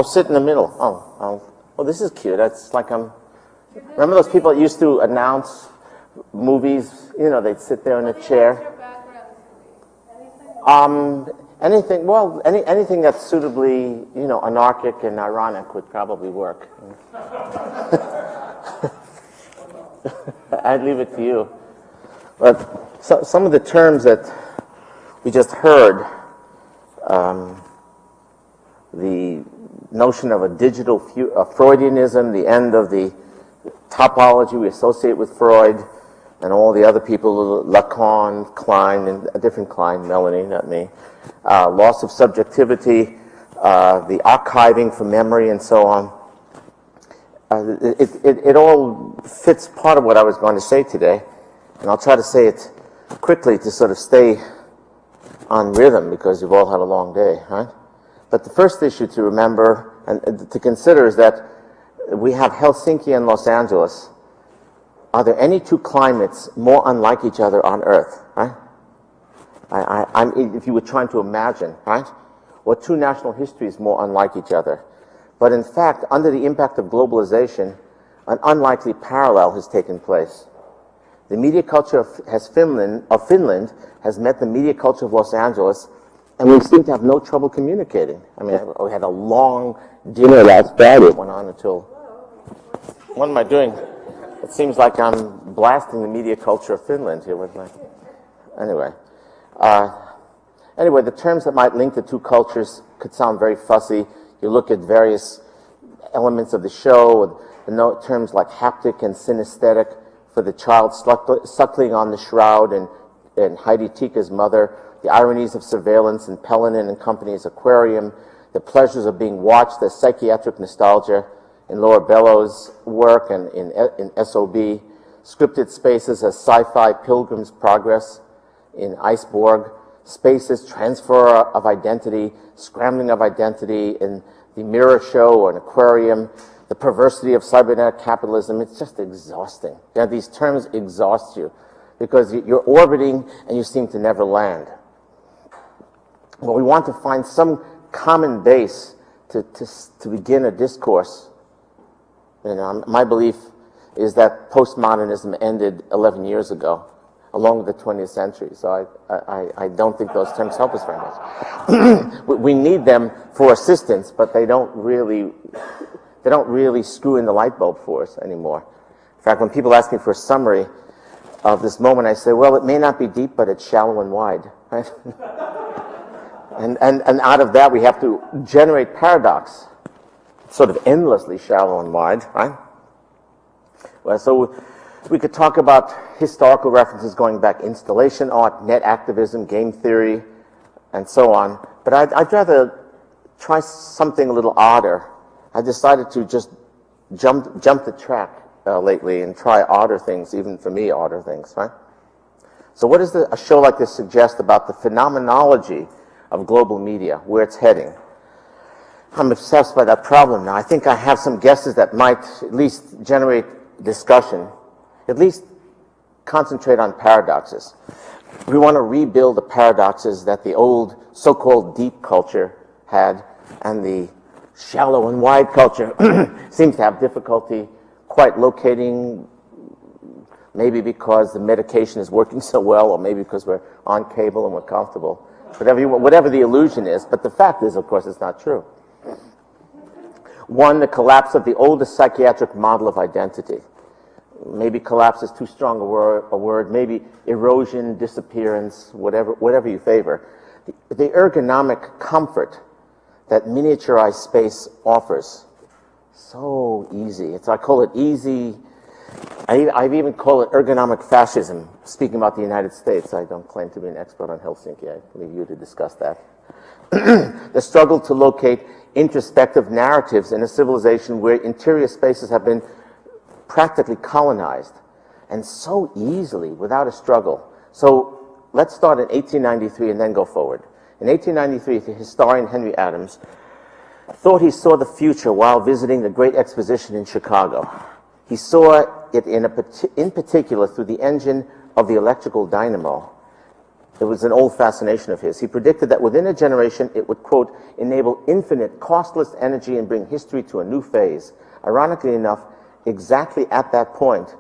sit in the middle. Oh, this is cute. That's like remember those people that used to announce movies? They'd sit there in a chair. Anything that's suitably, anarchic and ironic would probably work. I'd leave it to you. But some of the terms that we just heard, the notion of a digital Freudianism, the end of the topology we associate with Freud, and all the other people, Lacan, Klein, and a different Klein, Melanie, not me, loss of subjectivity, the archiving for memory, and so on. It all fits part of what I was going to say today, and I'll try to say it quickly to sort of stay on rhythm because you've all had a long day, right? But the first issue to remember and to consider is that we have Helsinki and Los Angeles. Are there any two climates more unlike each other on Earth, right? If you were trying to imagine, right? What two national histories more unlike each other? But in fact, under the impact of globalization, an unlikely parallel has taken place. The media culture of Finland has met the media culture of Los Angeles, and we seem to have no trouble communicating. I mean, we had a long dinner last Friday. It went on until... What am I doing? It seems like I'm blasting the media culture of Finland here with my... Anyway. Anyway, the terms that might link the two cultures could sound very fussy. You look at various elements of the show, the terms like haptic and synesthetic for the child suckling on the shroud and Heidi Tika's mother, the ironies of surveillance in Pellinen and Company's aquarium, the pleasures of being watched, the psychiatric nostalgia in Laura Bellows' work and in SOB, scripted spaces as sci-fi Pilgrim's Progress in Iceborg, spaces, transfer of identity, scrambling of identity in the Mirror Show or an aquarium, the perversity of cybernetic capitalism. It's just exhausting. You know, these terms exhaust you because you're orbiting and you seem to never land. Well, we want to find some common base to begin a discourse. You know, my belief is that postmodernism ended 11 years ago, along with the 20th century. So I don't think those terms help us very much. We need them for assistance, but they don't really screw in the light bulb for us anymore. In fact, when people ask me for a summary of this moment, I say, well, it may not be deep, but it's shallow and wide. Right? And out of that, we have to generate paradox, sort of endlessly shallow and wide, right? Well, so we could talk about historical references going back, installation art, net activism, game theory, and so on. But I'd rather try something a little odder. I decided to just jump the track lately and try odder things, even for me, odder things, right? So what does a show like this suggest about the phenomenology of global media, where it's heading? I'm obsessed by that problem now. I think I have some guesses that might at least generate discussion, at least concentrate on paradoxes. We want to rebuild the paradoxes that the old so-called deep culture had, and the shallow and wide culture seems to have difficulty quite locating, maybe because the medication is working so well, or maybe because we're on cable and we're comfortable. Whatever the illusion is, but the fact is, of course, it's not true. One, the collapse of the oldest psychiatric model of identity. Maybe collapse is too strong a word, maybe erosion, disappearance, whatever you favor. The ergonomic comfort that miniaturized space offers. So easy. I call it easy. I've even called it ergonomic fascism, speaking about the United States. I don't claim to be an expert on Helsinki. I leave you to discuss that. The struggle to locate introspective narratives in a civilization where interior spaces have been practically colonized, and so easily, without a struggle. So let's start in 1893 and then go forward. In 1893, the historian Henry Adams thought he saw the future while visiting the Great Exposition in Chicago. He saw it in particular through the engine of the electrical dynamo. It was an old fascination of his. He predicted that within a generation it would, quote, enable infinite, costless energy and bring history to a new phase. Ironically enough, exactly at that point,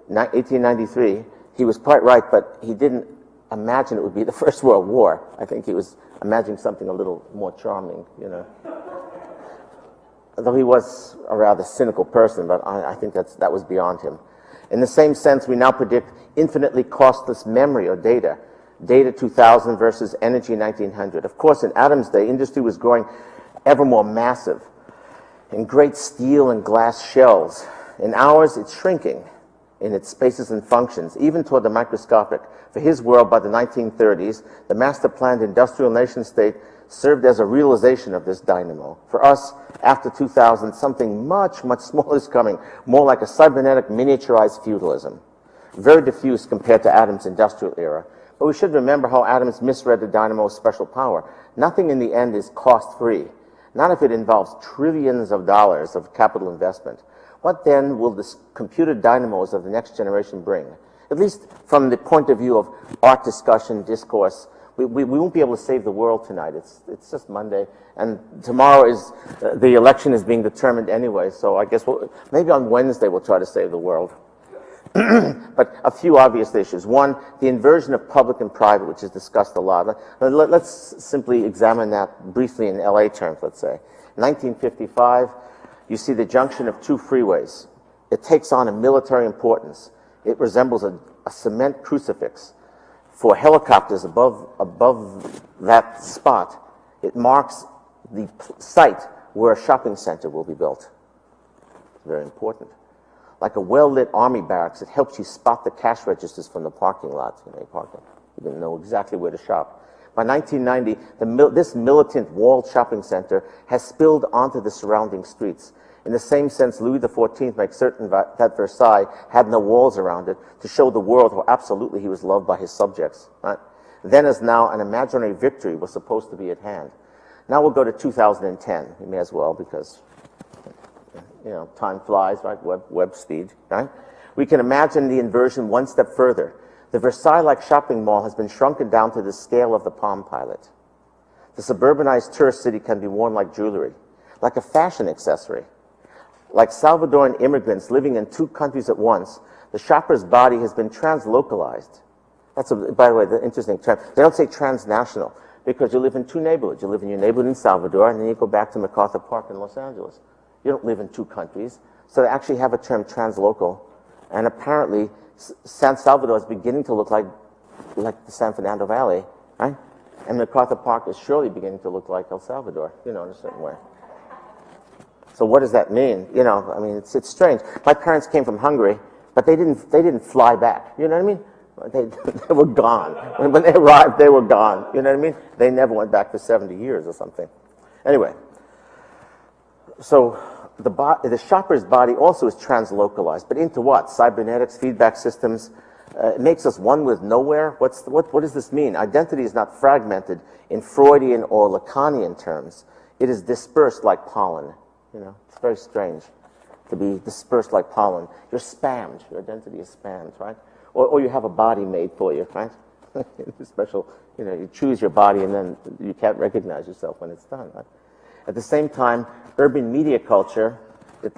1893, he was quite right, but he didn't imagine it would be the First World War. I think he was imagining something a little more charming, you know. Though he was a rather cynical person, but I think that was beyond him. In the same sense, we now predict infinitely costless memory or data. Data 2000 versus energy 1900. Of course, in Adams' day, industry was growing ever more massive in great steel and glass shells. In ours, it's shrinking in its spaces and functions, even toward the microscopic. For his world, by the 1930s, the master-planned industrial nation-state served as a realization of this dynamo. For us, after 2000, something much, much smaller is coming, more like a cybernetic miniaturized feudalism, very diffuse compared to Adams' industrial era. But we should remember how Adams misread the dynamo's special power. Nothing in the end is cost-free, not if it involves trillions of dollars of capital investment. What then will the computer dynamos of the next generation bring? At least from the point of view of art discussion, discourse, we won't be able to save the world tonight. It's just Monday, and tomorrow is the election is being determined anyway. So I guess maybe on Wednesday we'll try to save the world. But a few obvious issues. One, the inversion of public and private, which is discussed a lot. Let's simply examine that briefly in LA terms, let's say. 1955, you see the junction of two freeways. It takes on a military importance. It resembles a cement crucifix. For helicopters above that spot, it marks the site where a shopping center will be built. Very important. Like a well-lit army barracks, it helps you spot the cash registers from the parking lot. You didn't know exactly where to shop. By 1990, this militant walled shopping center has spilled onto the surrounding streets. In the same sense, Louis XIV makes certain that Versailles had no walls around it to show the world how absolutely he was loved by his subjects. Right? Then as now, an imaginary victory was supposed to be at hand. Now we'll go to 2010. We may as well, because time flies, right? Web speed, right? We can imagine the inversion one step further. The Versailles-like shopping mall has been shrunken down to the scale of the Palm Pilot. The suburbanized tourist city can be worn like jewelry, like a fashion accessory. Like Salvadoran immigrants living in two countries at once, the shopper's body has been translocalized. That's, by the way, the interesting term. They don't say transnational, because you live in two neighborhoods. You live in your neighborhood in Salvador, and then you go back to MacArthur Park in Los Angeles. You don't live in two countries. So they actually have a term translocal, and apparently San Salvador is beginning to look like the San Fernando Valley, right? And MacArthur Park is surely beginning to look like El Salvador, in a certain way. So what does that mean? I mean, it's strange. My parents came from Hungary, but they didn't fly back. You know what I mean? They were gone. When they arrived, they were gone. You know what I mean? They never went back for 70 years or something. Anyway, so the shopper's body also is translocalized, but into what? Cybernetics, feedback systems. It makes us one with nowhere. What does this mean? Identity is not fragmented in Freudian or Lacanian terms. It is dispersed like pollen. It's very strange to be dispersed like pollen. You're spammed. Your identity is spammed, right? Or you have a body made for you, right? Special, you choose your body and then you can't recognize yourself when it's done, right? At the same time, urban media culture, it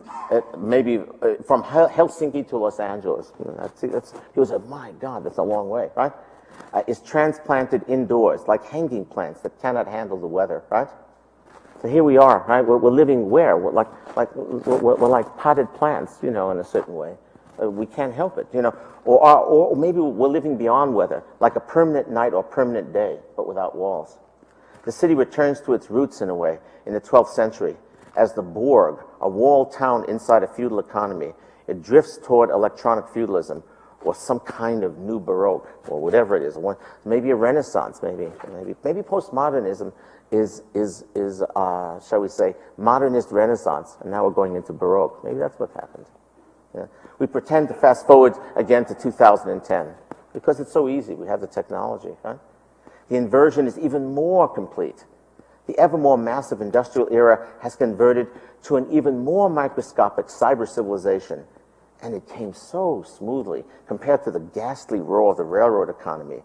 maybe from Helsinki to Los Angeles, he said, my God, that's a long way, right? Is transplanted indoors, like hanging plants that cannot handle the weather, right? So here we are, right? We're living where? We're like potted plants, in a certain way. We can't help it, Or maybe we're living beyond weather, like a permanent night or permanent day, but without walls. The city returns to its roots in a way in the 12th century as the Borg, a walled town inside a feudal economy. It drifts toward electronic feudalism or some kind of new Baroque or whatever it is. Maybe a Renaissance, maybe postmodernism is shall we say, modernist Renaissance, and now we're going into Baroque. Maybe that's what happened. Yeah. We pretend to fast forward again to 2010 because it's so easy. We have the technology, right? The inversion is even more complete. The ever more massive industrial era has converted to an even more microscopic cyber civilization, and it came so smoothly compared to the ghastly roar of the railroad economy.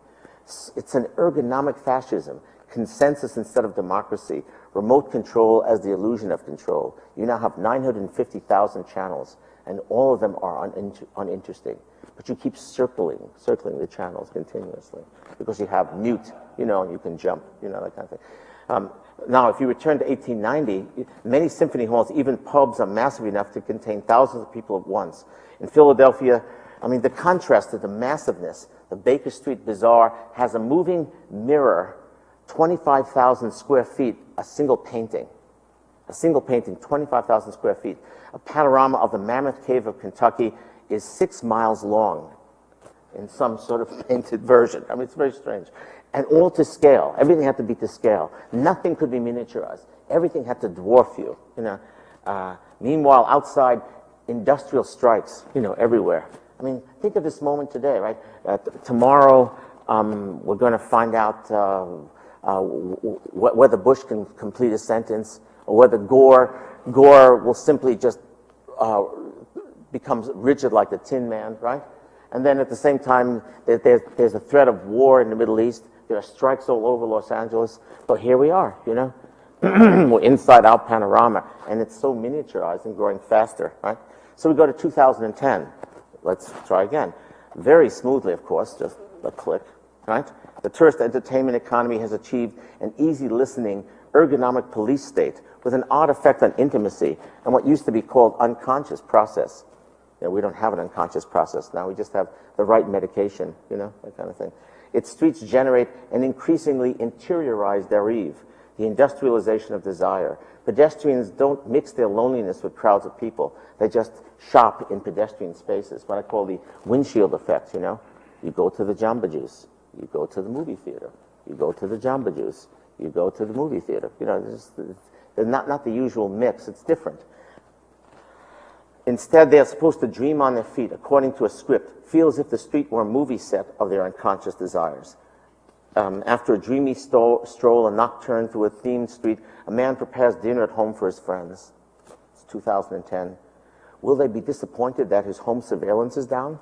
It's an ergonomic fascism, consensus instead of democracy, remote control as the illusion of control. You now have 950,000 channels, and all of them are uninteresting. But you keep circling the channels continuously because you have mute, and you can jump, that kind of thing. Now, if you return to 1890, many symphony halls, even pubs, are massive enough to contain thousands of people at once. In Philadelphia, the contrast to the massiveness, the Baker Street Bazaar has a moving mirror, 25,000 square feet, a single painting. A single painting, 25,000 square feet. A panorama of the Mammoth Cave of Kentucky is 6 miles long in some sort of painted version. It's very strange. And all to scale. Everything had to be to scale. Nothing could be miniaturized. Everything had to dwarf you. Meanwhile, outside, industrial strikes, everywhere. Think of this moment today, right? Tomorrow, we're going to find out whether Bush can complete a sentence, or whether Gore will simply just becomes rigid like the Tin Man, right? And then at the same time, there's a threat of war in the Middle East. There are strikes all over Los Angeles. But here we are, We're inside our panorama, and it's so miniaturized and growing faster, right? So we go to 2010. Let's try again. Very smoothly, of course, just a click, right? The tourist entertainment economy has achieved an easy listening, ergonomic police state with an odd effect on intimacy and what used to be called unconscious process. We don't have an unconscious process now. We just have the right medication, that kind of thing. Its streets generate an increasingly interiorized dérive, the industrialization of desire. Pedestrians don't mix their loneliness with crowds of people. They just shop in pedestrian spaces, what I call the windshield effect, You go to the Jamba Juice. You go to the movie theater. You go to the Jamba Juice. You go to the movie theater. They're not the usual mix. It's different. Instead, they are supposed to dream on their feet according to a script, feel as if the street were a movie set of their unconscious desires. After a dreamy stroll, a nocturne through a themed street, a man prepares dinner at home for his friends. It's 2010. Will they be disappointed that his home surveillance is down?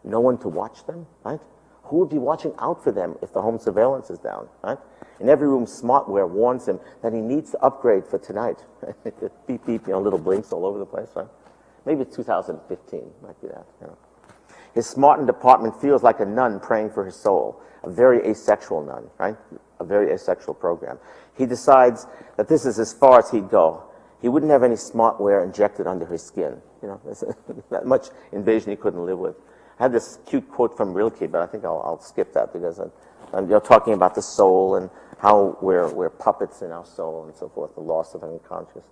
No one to watch them, right? Who would be watching out for them if the home surveillance is down, right? In every room, smartware warns him that he needs to upgrade for tonight. Beep, beep, little blinks all over the place, right? Maybe it's 2015, might be that, His smartened apartment feels like a nun praying for his soul, a very asexual nun, right? A very asexual program. He decides that this is as far as he'd go. He wouldn't have any smartware injected under his skin. That much invasion he couldn't live with. I had this cute quote from Rilke, but I think I'll skip that because you're talking about the soul and how we're puppets in our soul and so forth, the loss of the unconscious.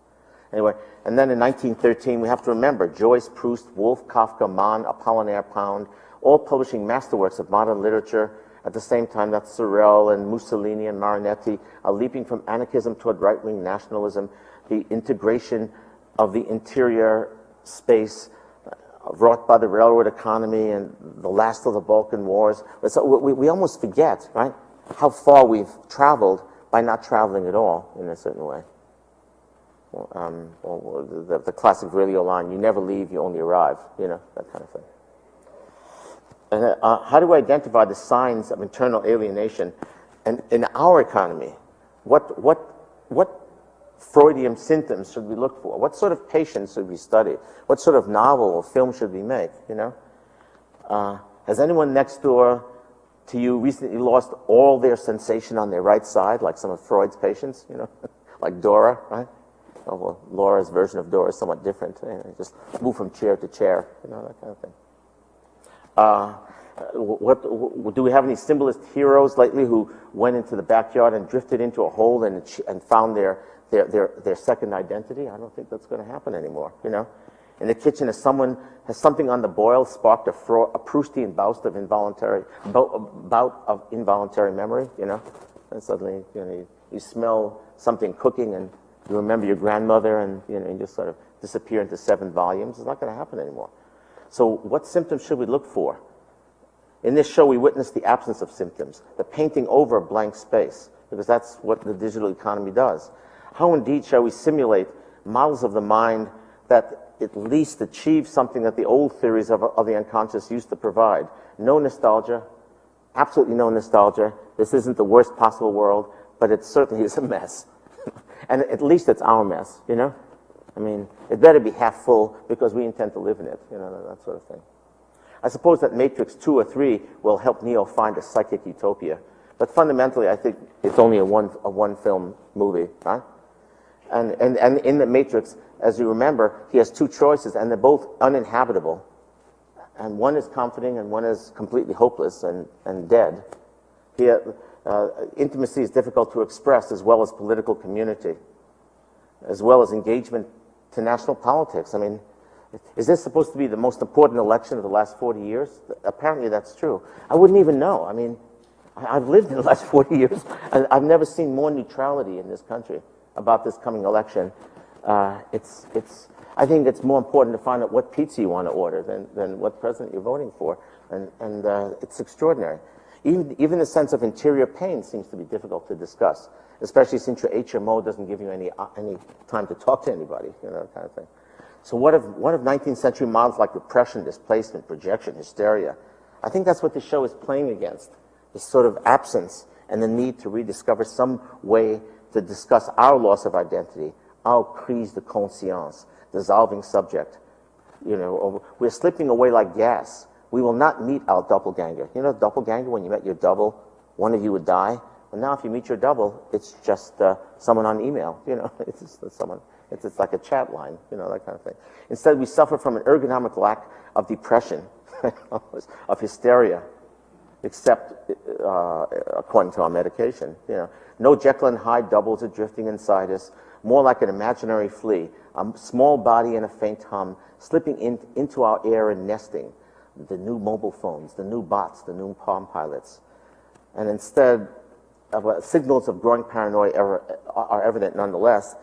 Anyway, and then in 1913, we have to remember Joyce, Proust, Woolf, Kafka, Mann, Apollinaire Pound, all publishing masterworks of modern literature. At the same time that Sorel and Mussolini and Marinetti are leaping from anarchism toward right-wing nationalism, the integration of the interior space wrought by the railroad economy and the last of the Balkan Wars. So we almost forget, right, how far we've traveled by not traveling at all in a certain way. Or the classic radio line, you never leave, you only arrive, that kind of thing. And how do we identify the signs of internal alienation? And in our economy, what Freudian symptoms should we look for? What sort of patients should we study? What sort of novel or film should we make, Has anyone next door to you recently lost all their sensation on their right side, like some of Freud's patients, like Dora, right? Oh, well, Laura's version of Dora is somewhat different. Just move from chair to chair, that kind of thing. Do we have any symbolist heroes lately who went into the backyard and drifted into a hole and found their second identity? I don't think that's going to happen anymore, In the kitchen, if someone has something on the boil, sparked a Proustian bout of involuntary memory, and suddenly, you smell something cooking and you remember your grandmother and, you just sort of disappear into 7 volumes. It's not going to happen anymore. So what symptoms should we look for? In this show, we witness the absence of symptoms, the painting over a blank space, because that's what the digital economy does. How indeed shall we simulate models of the mind that at least achieve something that the old theories of the unconscious used to provide? No nostalgia, absolutely no nostalgia. This isn't the worst possible world, but it certainly is a mess. And at least it's our mess, I mean, it better be half full because we intend to live in it, that sort of thing. I suppose that Matrix 2 or 3 will help Neo find a psychic utopia. But fundamentally, I think it's only a one-film movie, right? And in the Matrix, as you remember, he has 2 choices, and they're both uninhabitable. And one is comforting, and one is completely hopeless and dead. Intimacy is difficult to express, as well as political community, as well as engagement to national politics. I mean, is this supposed to be the most important election of the last 40 years? Apparently that's true. I wouldn't even know. I mean, I've lived in the last 40 years, and I've never seen more neutrality in this country about this coming election. I think it's more important to find out what pizza you want to order than what president you're voting for, and it's extraordinary. Even the sense of interior pain seems to be difficult to discuss, especially since your HMO doesn't give you any time to talk to anybody, that kind of thing. So what of 19th century models like repression, displacement, projection, hysteria? I think that's what the show is playing against, this sort of absence and the need to rediscover some way to discuss our loss of identity, our crise de conscience, dissolving subject. We're slipping away like gas. We will not meet our doppelganger. Doppelganger, when you met your double, one of you would die. And now if you meet your double, it's just someone on email. It's just someone. It's like a chat line, that kind of thing. Instead, we suffer from an ergonomic lack of depression, of hysteria, except according to our medication. No Jekyll and Hyde doubles are drifting inside us, more like an imaginary flea, a small body and a faint hum, slipping into our air and nesting. The new mobile phones, the new bots, the new Palm Pilots. And instead, signals of growing paranoia are evident nonetheless.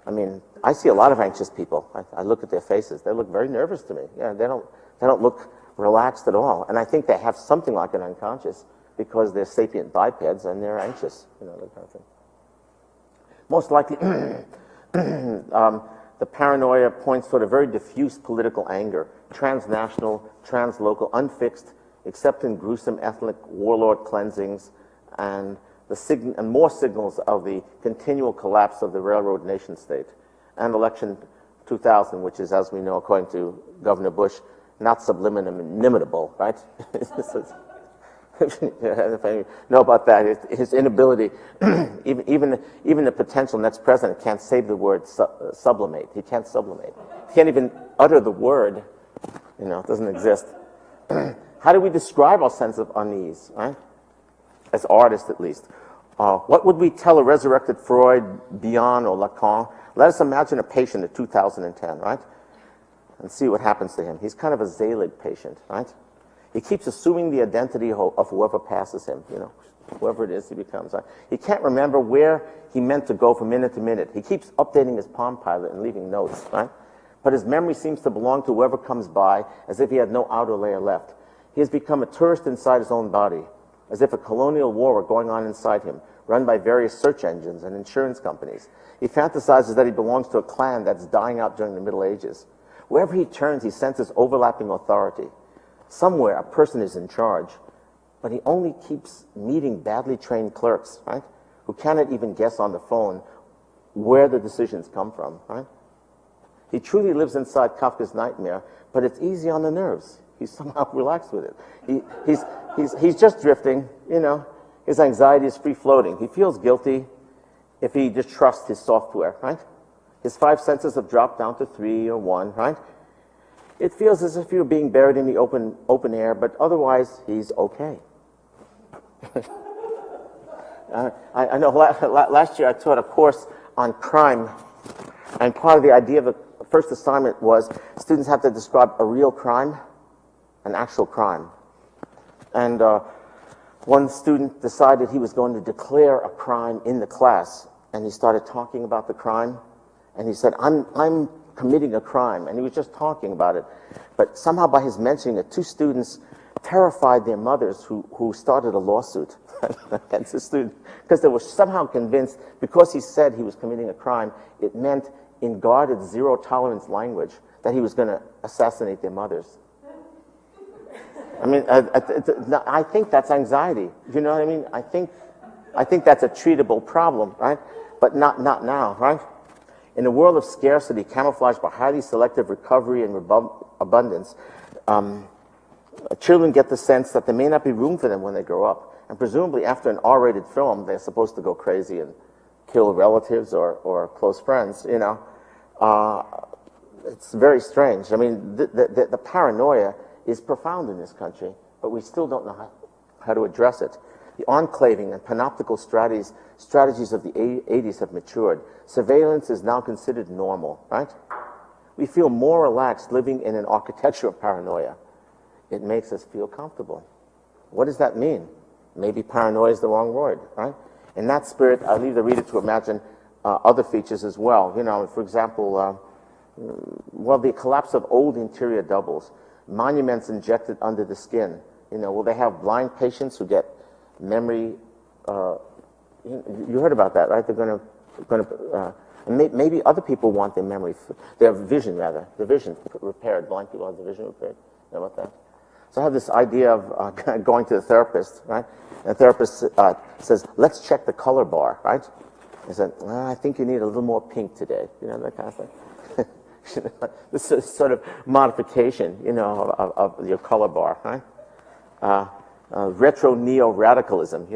I mean, I see a lot of anxious people. I look at their faces. They look very nervous to me. Yeah, they don't look relaxed at all. And I think they have something like an unconscious because they're sapient bipeds and they're anxious, that kind of thing. Most likely, the paranoia points toward a very diffuse political anger, transnational, translocal, unfixed, except in gruesome ethnic warlord cleansings and more signals of the continual collapse of the railroad nation state. And election 2000, which is, as we know, according to Governor Bush, not subliminal, inimitable, right? If you know about that, his inability, even the potential next president can't say the word sublimate. He can't sublimate. He can't even utter the word. It doesn't exist. How do we describe our sense of unease, right? As artists, at least. What would we tell a resurrected Freud, Bion, or Lacan? Let us imagine a patient in 2010, right? And see what happens to him. He's kind of a Zelig patient, right? He keeps assuming the identity of whoever passes him, whoever it is he becomes. Right? He can't remember where he meant to go from minute to minute. He keeps updating his Palm Pilot and leaving notes, right? But his memory seems to belong to whoever comes by as if he had no outer layer left. He has become a tourist inside his own body, as if a colonial war were going on inside him, run by various search engines and insurance companies. He fantasizes that he belongs to a clan that's dying out during the Middle Ages. Wherever he turns, he senses overlapping authority. Somewhere, a person is in charge, but he only keeps meeting badly trained clerks, right, who cannot even guess on the phone where the decisions come from, right? He truly lives inside Kafka's nightmare, but it's easy on the nerves. He's somehow relaxed with it. He's just drifting, His anxiety is free-floating. He feels guilty if he just trusts his software, right? His 5 senses have dropped down to 3 or 1, right? It feels as if you're being buried in the open air, but otherwise, he's okay. I know last year I taught a course on crime, and part of the idea of the first assignment was students have to describe a real crime, an actual crime. And one student decided he was going to declare a crime in the class, and he started talking about the crime, and he said, I'm committing a crime, and he was just talking about it. But somehow by his mentioning it, 2 students terrified their mothers who started a lawsuit against the student, because they were somehow convinced, because he said he was committing a crime, it meant in guarded zero-tolerance language that he was going to assassinate their mothers. I mean, I think that's anxiety. You know what I mean? I think that's a treatable problem, right? But not now, right? In a world of scarcity, camouflaged by highly selective recovery and abundance, children get the sense that there may not be room for them when they grow up. And presumably after an R-rated film, they're supposed to go crazy and kill relatives or close friends, It's very strange. I mean, the paranoia is profound in this country, but we still don't know how to address it. The enclaving and panoptical strategies of the 80s have matured. Surveillance is now considered normal, right? We feel more relaxed living in an architecture of paranoia. It makes us feel comfortable. What does that mean? Maybe paranoia is the wrong word, right? In that spirit, I leave the reader to imagine other features as well. For example, the collapse of old interior doubles, monuments injected under the skin. Will they have blind patients who get memory? You heard about that, right? They're going to maybe other people want their memory, their vision rather, the vision repaired. Blind people have the vision repaired. You know about that? So I have this idea of going to the therapist, right? And the therapist says, "Let's check the color bar," right? I said, "I think you need a little more pink today," that kind of thing. This is sort of modification, of your color bar, right? Retro neo-radicalism,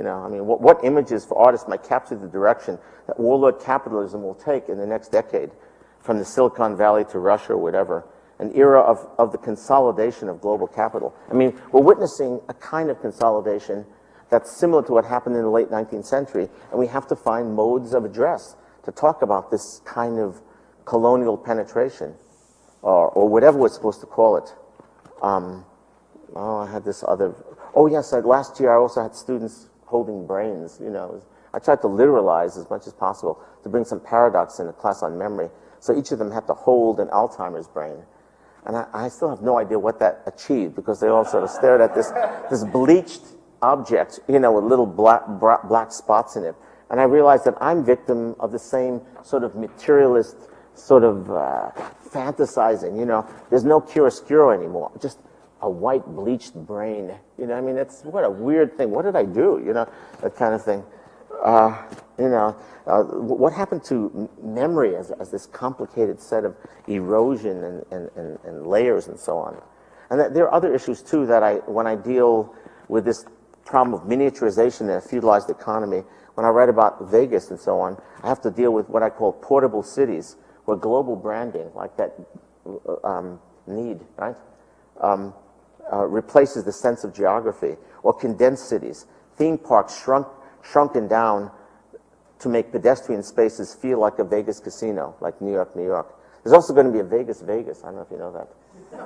what images for artists might capture the direction that warlord capitalism will take in the next decade, from the Silicon Valley to Russia or whatever, an era of the consolidation of global capital. I mean, we're witnessing a kind of consolidation that's similar to what happened in the late 19th century, and we have to find modes of address to talk about this kind of colonial penetration, or whatever we're supposed to call it. I had this other... Oh, yes, last year I also had students holding brains, I tried to literalize as much as possible to bring some paradox in a class on memory. So each of them had to hold an Alzheimer's brain. And I still have no idea what that achieved, because they all sort of stared at this bleached object, with little black spots in it. And I realized that I'm victim of the same sort of materialist sort of fantasizing, There's no chiaroscuro anymore, just a white bleached brain. It's what a weird thing. What did I do? That kind of thing. What happened to memory as this complicated set of erosion and layers and so on? And there are other issues too that when I deal with this problem of miniaturization in a feudalized economy, when I write about Vegas and so on, I have to deal with what I call portable cities, where global branding, like that need, right, replaces the sense of geography, or condensed cities, theme parks shrunken down to make pedestrian spaces feel like a Vegas casino, like New York, New York. There's also going to be a Vegas, Vegas. I don't know if you know that.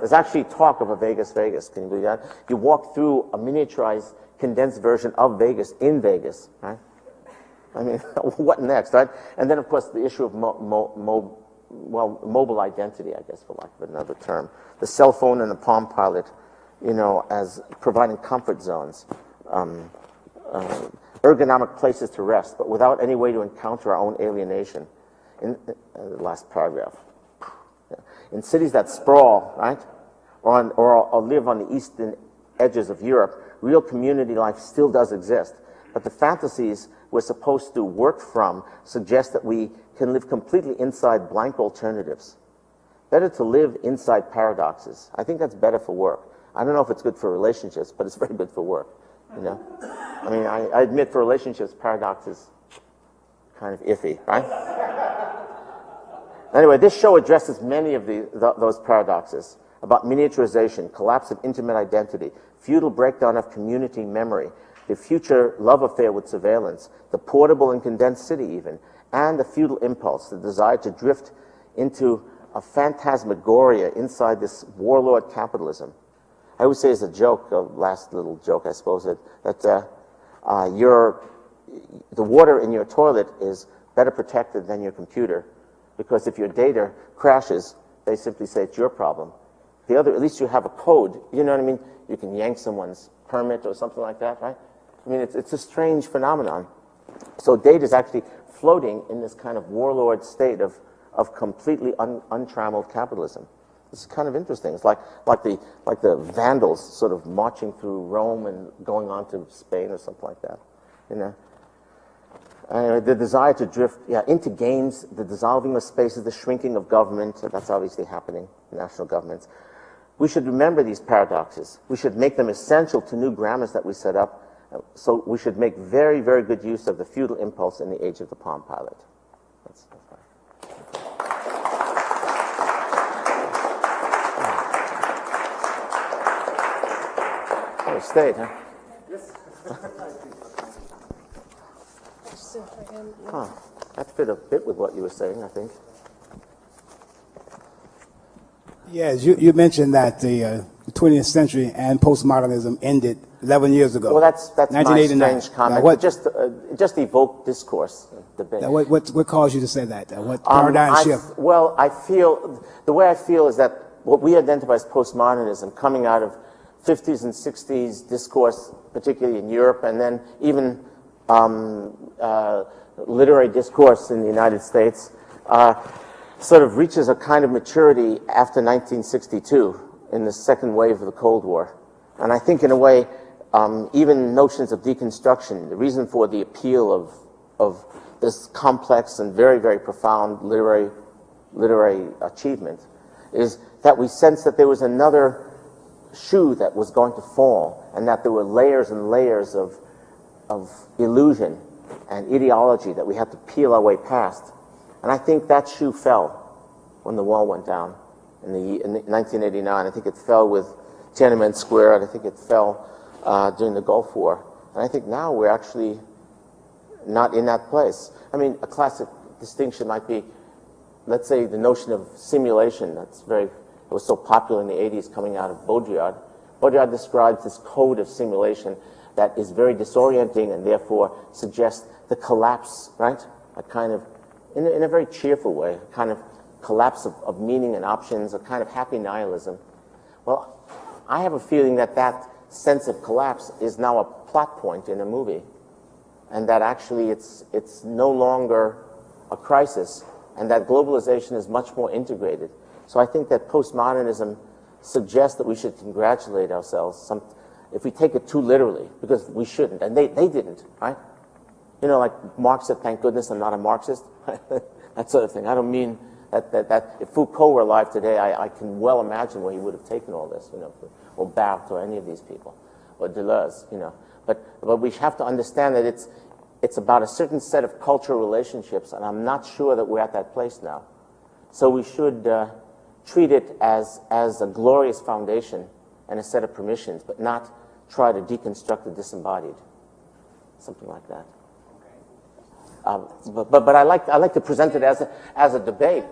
There's actually talk of a Vegas, Vegas. Can you believe that? You walk through a miniaturized, condensed version of Vegas in Vegas, right? What next, right? And then, of course, the issue of mobile identity, I guess, for lack of another term. The cell phone and the Palm Pilot, as providing comfort zones. Ergonomic places to rest, but without any way to encounter our own alienation. In the last paragraph. In cities that sprawl, right, or live on the eastern edges of Europe, real community life still does exist. But the fantasies we're supposed to work from suggest that we can live completely inside blank alternatives. Better to live inside paradoxes. I think that's better for work. I don't know if it's good for relationships, but it's very good for work. I admit for relationships, paradox is kind of iffy, right? Anyway, this show addresses many of those paradoxes about miniaturization, collapse of intimate identity, feudal breakdown of community memory, the future love affair with surveillance, the portable and condensed city even, and the feudal impulse, the desire to drift into a phantasmagoria inside this warlord capitalism. I always say as a joke, a last little joke I suppose, that the water in your toilet is better protected than your computer, because if your data crashes, they simply say it's your problem. At least you have a code, you know what I mean? You can yank someone's permit or something like that, right? It's a strange phenomenon. So data is actually floating in this kind of warlord state of completely untrammeled capitalism. It's kind of interesting. It's like the Vandals sort of marching through Rome and going on to Spain or something like that. Anyway, the desire to drift into games, the dissolving of spaces, the shrinking of government, that's obviously happening in national governments. We should remember these paradoxes. We should make them essential to new grammars that we set up. So we should make very, very good use of the feudal impulse in the age of the Palm Pilot. That's fine. Oh, it stayed, huh? Huh. That fit a bit with what you were saying, I think. Yes, you mentioned that the 20th century and postmodernism ended 11 years ago. Well, that's my 1989. strange comment. Now, just evoke discourse, debate. Now what caused you to say that? What paradigm shift? Well, the way I feel is that what we identify as postmodernism, coming out of 50s and 60s discourse, particularly in Europe, and then even literary discourse in the United States, sort of reaches a kind of maturity after 1962 in the second wave of the Cold War. And I think in a way, even notions of deconstruction, the reason for the appeal of this complex and very, very profound literary achievement is that we sense that there was another shoe that was going to fall, and that there were layers and layers of illusion and ideology that we had to peel our way past. And I think that shoe fell when the wall went down in 1989. I think it fell with Tiananmen Square, and I think it fell during the Gulf War. And I think now we're actually not in that place. I mean, a classic distinction might be, let's say, the notion of simulation. It was so popular in the 80s coming out of Baudrillard. Baudrillard describes this code of simulation that is very disorienting and therefore suggests the collapse, right? A kind of, in a very cheerful way, a kind of collapse of meaning and options, a kind of happy nihilism. Well, I have a feeling that that sense of collapse is now a plot point in a movie, and that actually it's no longer a crisis, and that globalization is much more integrated. So I think that postmodernism suggests that we should congratulate ourselves if we take it too literally, because we shouldn't, and they didn't, right? You know, like Marx said, thank goodness I'm not a Marxist, that sort of thing. I don't mean that if Foucault were alive today, I can well imagine where he would have taken all this, you know, or Barthes or any of these people, or Deleuze, you know. But we have to understand that it's about a certain set of cultural relationships, and I'm not sure that we're at that place now. So we should treat it as a glorious foundation and a set of permissions, but not try to deconstruct the disembodied, something like that. But I like to present it as a debate.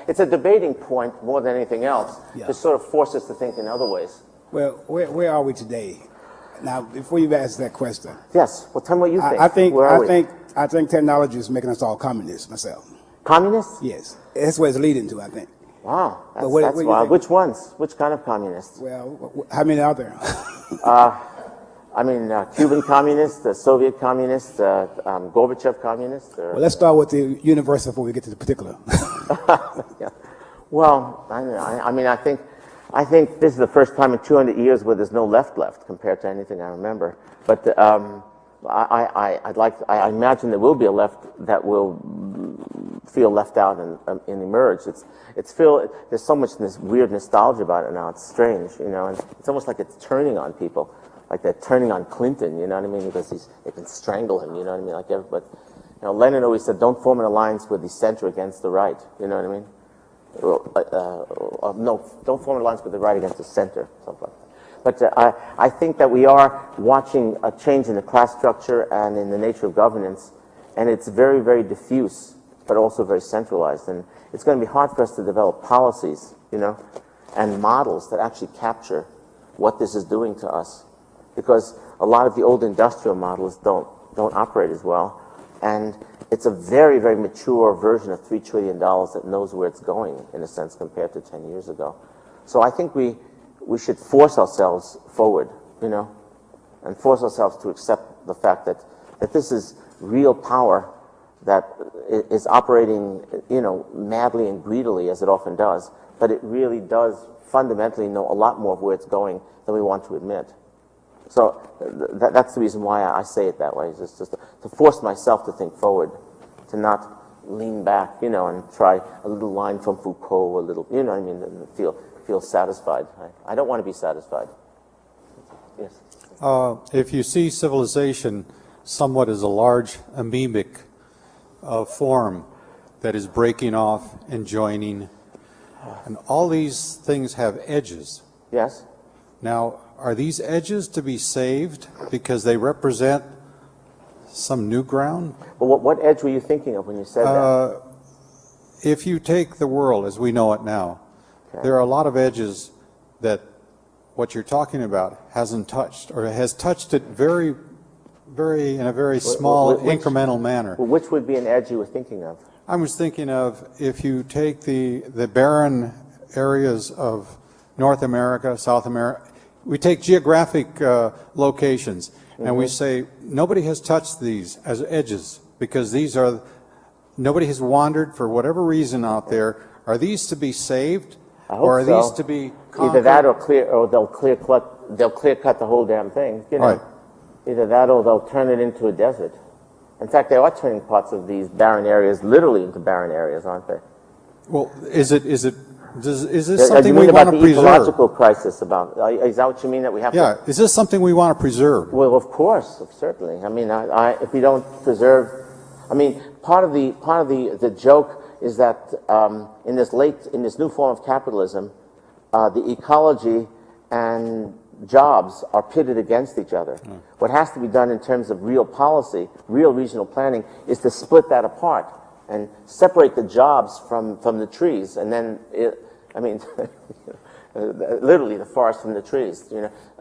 It's a debating point more than anything else, to sort of force us to think in other ways. Well, where are we today? Now, before you ask that question, yes. Well, tell me what you think. I think technology is making us all communists. Myself. Communists? Yes, that's what it's leading to. I think. Wow, that's wild. Which ones? Which kind of communists? Well, how many are there? I mean, Cuban communists, Soviet communists, Gorbachev communists. Well, let's start with the universal before we get to the particular. Yeah. Well, I mean, I think this is the first time in 200 years where there's no left compared to anything I remember. But I imagine there will be a left that will feel left out and emerge. There's so much this weird nostalgia about it now. It's strange, you know, and it's almost like it's turning on people. Like they're turning on Clinton, you know what I mean? Because they can strangle him, you know what I mean? Like everybody, you know, Lenin always said, "Don't form an alliance with the center against the right." You know what I mean? No, don't form an alliance with the right against the center, something like that. But I think that we are watching a change in the class structure and in the nature of governance, and it's very, very diffuse, but also very centralized. And it's going to be hard for us to develop policies, you know, and models that actually capture what this is doing to us. Because a lot of the old industrial models don't operate as well, and it's a very, very mature version of $3 trillion that knows where it's going, in a sense, compared to 10 years ago. So I think we should force ourselves forward, you know, and force ourselves to accept the fact that this is real power that is operating, you know, madly and greedily, as it often does, but it really does fundamentally know a lot more of where it's going than we want to admit. So that's the reason why I say it that way, is just to force myself to think forward, to not lean back, you know, and try a little line from Foucault, a little, you know what I mean, and feel satisfied. I don't want to be satisfied. Yes? If you see civilization somewhat as a large amoebic form that is breaking off and joining, and all these things have edges. Yes. Now, are these edges to be saved because they represent some new ground? Well, what edge were you thinking of when you said that? If you take the world as we know it now, there are a lot of edges that what you're talking about hasn't touched, or has touched it very, very in a very small, incremental manner. Well, which would be an edge you were thinking of? I was thinking of if you take the barren areas of North America, South America, we take geographic locations, and we say nobody has touched these as edges because these are, nobody has wandered for whatever reason out there. Are these to be saved, or are these to be conquered? Either that, or they'll clear cut the whole damn thing. You know, right. Either that, or they'll turn it into a desert. In fact, they are turning parts of these barren areas literally into barren areas, aren't they? Well, is this something we want to preserve? The ecological crisis about, is that what you mean, that we have to? Is this something we want to preserve? Well, of course, certainly. I mean, if we don't preserve, I mean, part of the joke is that in this new form of capitalism, the ecology and jobs are pitted against each other. What has to be done in terms of real policy, real regional planning, is to split that apart and separate the jobs from the trees, and then literally the forest from the trees.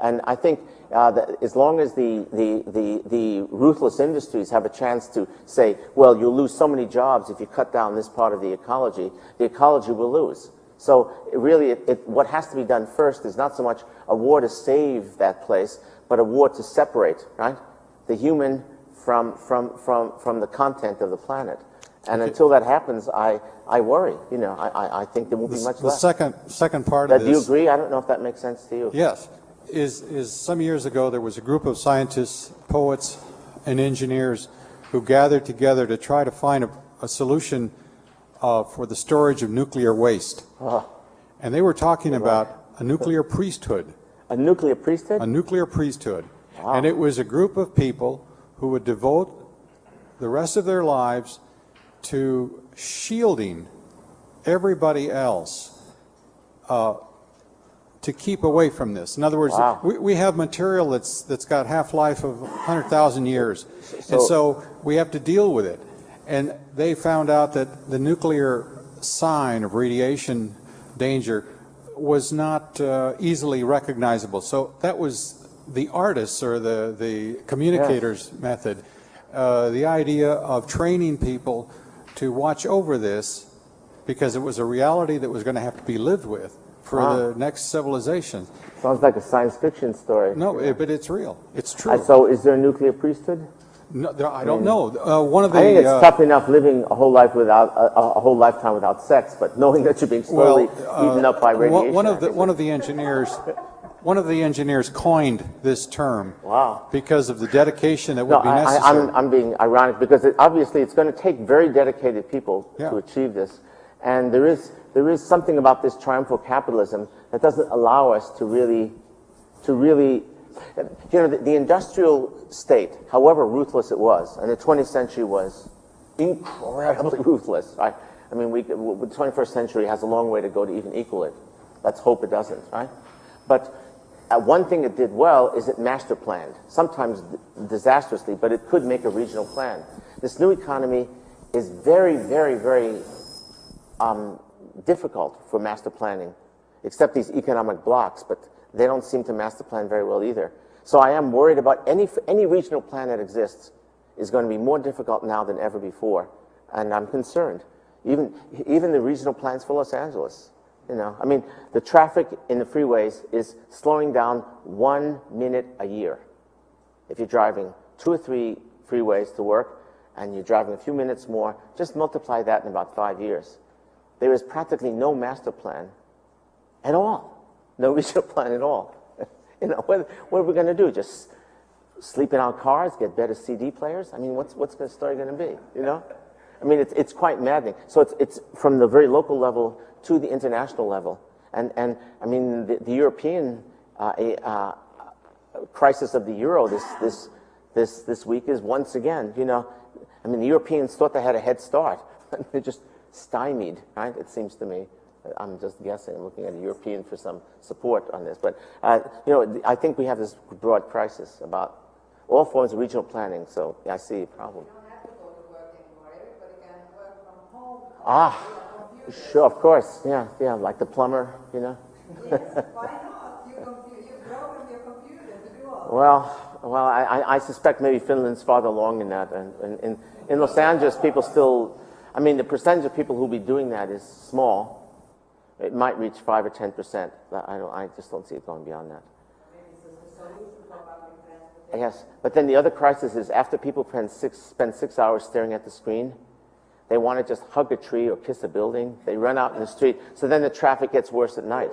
And I think that as long as the ruthless industries have a chance to say, well, you'll lose so many jobs if you cut down this part of the ecology will lose. So what has to be done first is not so much a war to save that place, but a war to separate, right, the human from the content of the planet. And until that happens, I worry. I think there won't be much left. The second part of this. Do you agree? I don't know if that makes sense to you. Yes. Is some years ago there was a group of scientists, poets, and engineers who gathered together to try to find a solution for the storage of nuclear waste. And they were talking about a nuclear priesthood. A nuclear priesthood? A nuclear priesthood. Wow. And it was a group of people who would devote the rest of their lives to shielding everybody else to keep away from this. In other words, wow. we have material that's got half-life of 100,000 years, and so we have to deal with it. And they found out that the nuclear sign of radiation danger was not easily recognizable. So that was the artists or the communicators' method. The idea of training people to watch over this, because it was a reality that was going to have to be lived with for the next civilization. Sounds like a science fiction story. No, but it's real. It's true. So is there a nuclear priesthood? No, I don't know. One of the I think it's tough enough living a whole life without a whole lifetime without sex, but knowing that you're being slowly eaten up by radiation. One of the engineers coined this term. Wow. Because of the dedication that would be necessary. I'm being ironic because obviously it's going to take very dedicated people to achieve this, and there is something about this triumphal capitalism that doesn't allow us to really. The industrial state, however ruthless it was, and the 20th century was incredibly ruthless, right? I mean, the 21st century has a long way to go to even equal it. Let's hope it doesn't, right? But one thing it did well is it master planned, sometimes disastrously, but it could make a regional plan. This new economy is very, very, very difficult for master planning, except these economic blocks, but they don't seem to master plan very well either. So I am worried about any regional plan that exists is going to be more difficult now than ever before, and I'm concerned. Even the regional plans for Los Angeles, I mean, the traffic in the freeways is slowing down 1 minute a year. If you're driving 2 or 3 freeways to work and you're driving a few minutes more, just multiply that in about 5 years. There is practically no master plan at all. No regional plan at all. What are we going to do? Just sleep in our cars, get better CD players? I mean, what's the story going to be? I mean, it's quite maddening. So it's from the very local level to the international level. And I mean, the European crisis of the euro this week is once again, I mean, the Europeans thought they had a head start. They're just stymied, right? It seems to me. I'm just guessing. I'm looking at the European for some support on this. But, I think we have this broad crisis about all forms of regional planning. So I see a problem. You don't have to go to work anymore. Everybody can work from home. Sure, of course. Yeah, like the plumber, Yes, why not? You program your computer to do all Well, I suspect maybe Finland's farther along in that. And in Los Angeles, people still, I mean, the percentage of people who will be doing that is small. It might reach 5 or 10%. I just don't see it going beyond that. Yes, but then the other crisis is after people spend 6 hours staring at the screen, they want to just hug a tree or kiss a building. They run out in the street. So then the traffic gets worse at night.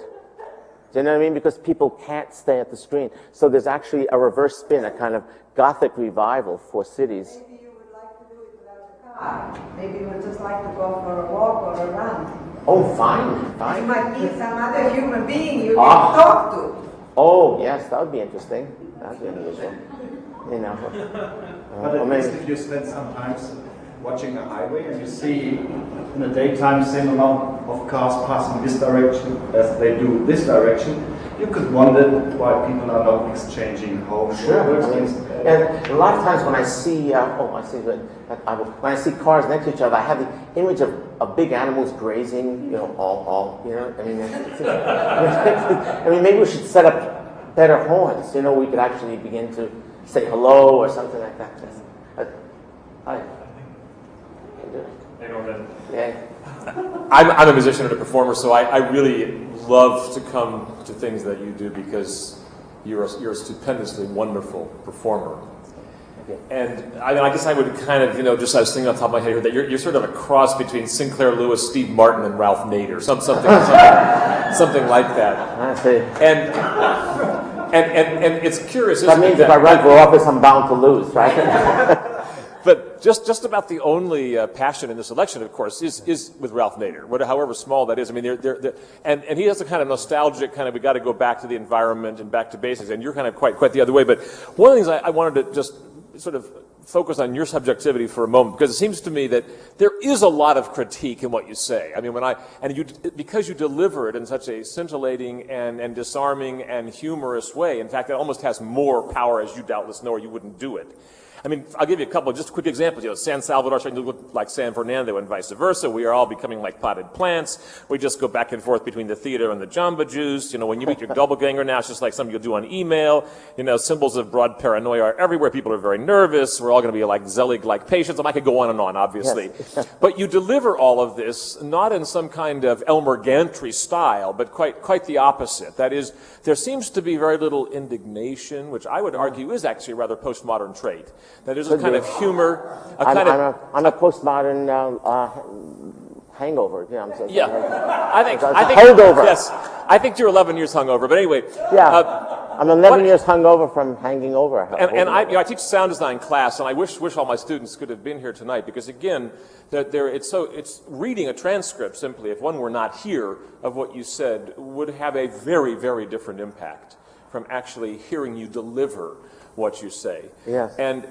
Do you know what I mean? Because people can't stay at the screen. So there's actually a reverse spin, a kind of Gothic revival for cities. Maybe you would like to do it without a car. Maybe you would just like to go for a walk or a run. Oh, fine. You might meet some other human being you can talk to. Oh, yes, that would be interesting. That would be unusual. But at least if you spend some time watching a highway and you see in the daytime same amount of cars passing this direction as they do this direction, You could wonder why people are not exchanging home workspace. And a lot of times when I see, when I see cars next to each other, I have the image of big animals grazing, you know, I mean, I mean, maybe we should set up better horns, you know, we could actually begin to say hello or something like that. Hi. Yeah. I'm a musician and a performer, so I really love to come to things that you do because you're a stupendously wonderful performer. Okay. And I guess I would kind of, you know, just I was thinking off the top of my head here that you're sort of a cross between Sinclair Lewis, Steve Martin, and Ralph Nader, something like that. I see. And it's curious. That means if I run for office, I'm bound to lose, right? But just about the only passion in this election, of course, is with Ralph Nader, however small that is. I mean, and he has a kind of nostalgic kind of, we got to go back to the environment and back to basics, and you're kind of quite the other way. But one of the things I wanted to just sort of focus on your subjectivity for a moment, because it seems to me that there is a lot of critique in what you say. I mean, because you deliver it in such a scintillating and disarming and humorous way, in fact, it almost has more power, as you doubtless know, or you wouldn't do it. I mean, I'll give you a couple of just quick examples. You know, San Salvador starting to look like San Fernando and vice versa. We are all becoming like potted plants. We just go back and forth between the theater and the Jamba Juice. You know, when you meet your doppelganger now, it's just like something you'll do on email. You know, symbols of broad paranoia are everywhere. People are very nervous. We're all going to be like Zelig-like patients. I could go on and on, obviously. Yes. But you deliver all of this not in some kind of Elmer Gantry style, but quite the opposite. That is, there seems to be very little indignation, which I would argue is actually a rather postmodern trait. That there's a kind of humor, I'm a postmodern hangover. Yeah, I'm saying. Yeah, I think holdover. Yes, I think you're 11 years hungover. But anyway, yeah, I'm 11 years hungover from hanging over. And I teach sound design class, and I wish all my students could have been here tonight because again, it's reading a transcript simply, if one were not here, of what you said would have a very, very different impact from actually hearing you deliver what you say. Yes. And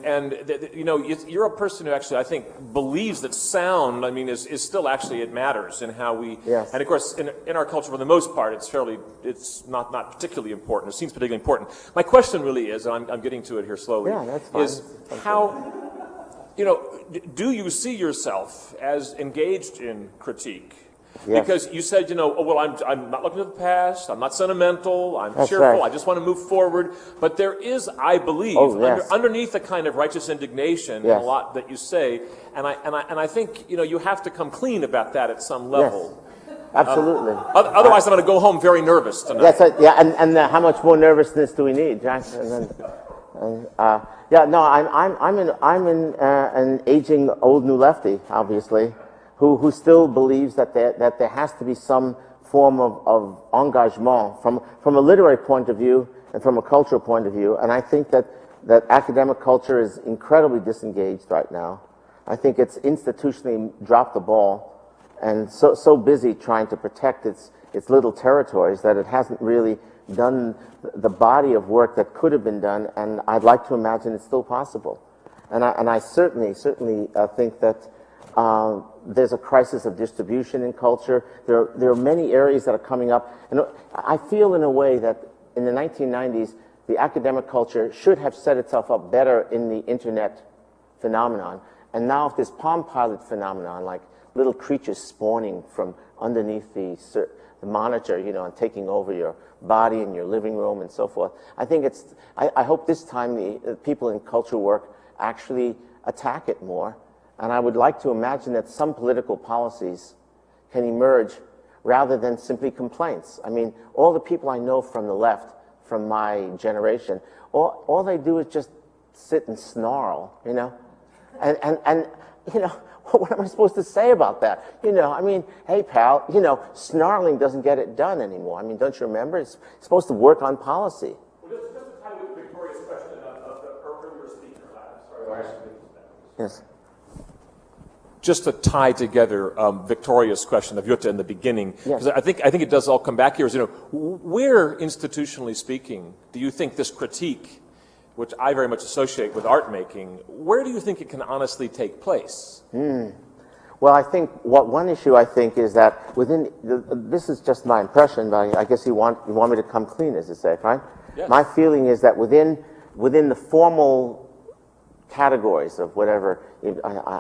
you know, you're a person who actually, I think, believes that sound, I mean, is still actually, it matters in how we, yes. And of course, in our culture, for the most part, it's not particularly important. It seems particularly important. My question really is, and I'm getting to it here slowly, yeah, that's fine. Is how, you know, do you see yourself as engaged in critique? Yes. Because you said, you know, oh, well, I'm not looking to the past, I'm not sentimental, I'm cheerful, right. I just want to move forward. But there is, I believe, underneath a kind of righteous indignation in a lot that you say, and I think, you know, you have to come clean about that at some level. Yes. Absolutely. Otherwise, I'm going to go home very nervous tonight. Yes, yeah, and how much more nervousness do we need, right? Yeah, no, I'm an aging old new lefty, obviously. Who still believes that there has to be some form of engagement from a literary point of view and from a cultural point of view. And I think that academic culture is incredibly disengaged right now. I think it's institutionally dropped the ball and so busy trying to protect its little territories that it hasn't really done the body of work that could have been done. And I'd like to imagine it's still possible. And I certainly think that there's a crisis of distribution in culture. There are many areas that are coming up. And I feel in a way that in the 1990s, the academic culture should have set itself up better in the internet phenomenon. And now if this Palm Pilot phenomenon, like little creatures spawning from underneath the monitor, you know, and taking over your body in your living room and so forth, I think I hope this time the people in cultural work actually attack it more. And I would like to imagine that some political policies can emerge rather than simply complaints. I mean, all the people I know from the left, from my generation, all they do is just sit and snarl, you know? And you know, what am I supposed to say about that? You know, I mean, hey, pal, you know, snarling doesn't get it done anymore. I mean, don't you remember? It's supposed to work on policy. Well, just to tie with Victoria's question of the earlier speaker, sorry. Yes. Just to tie together Victoria's question of Jutta in the beginning, because I think it does all come back here. Is, you know, where institutionally speaking do you think this critique, which I very much associate with art making, where do you think it can honestly take place? Well, I think one issue I think is that within this is just my impression, but I guess you want me to come clean, as you say, right? Yes. My feeling is that within the formal categories of whatever,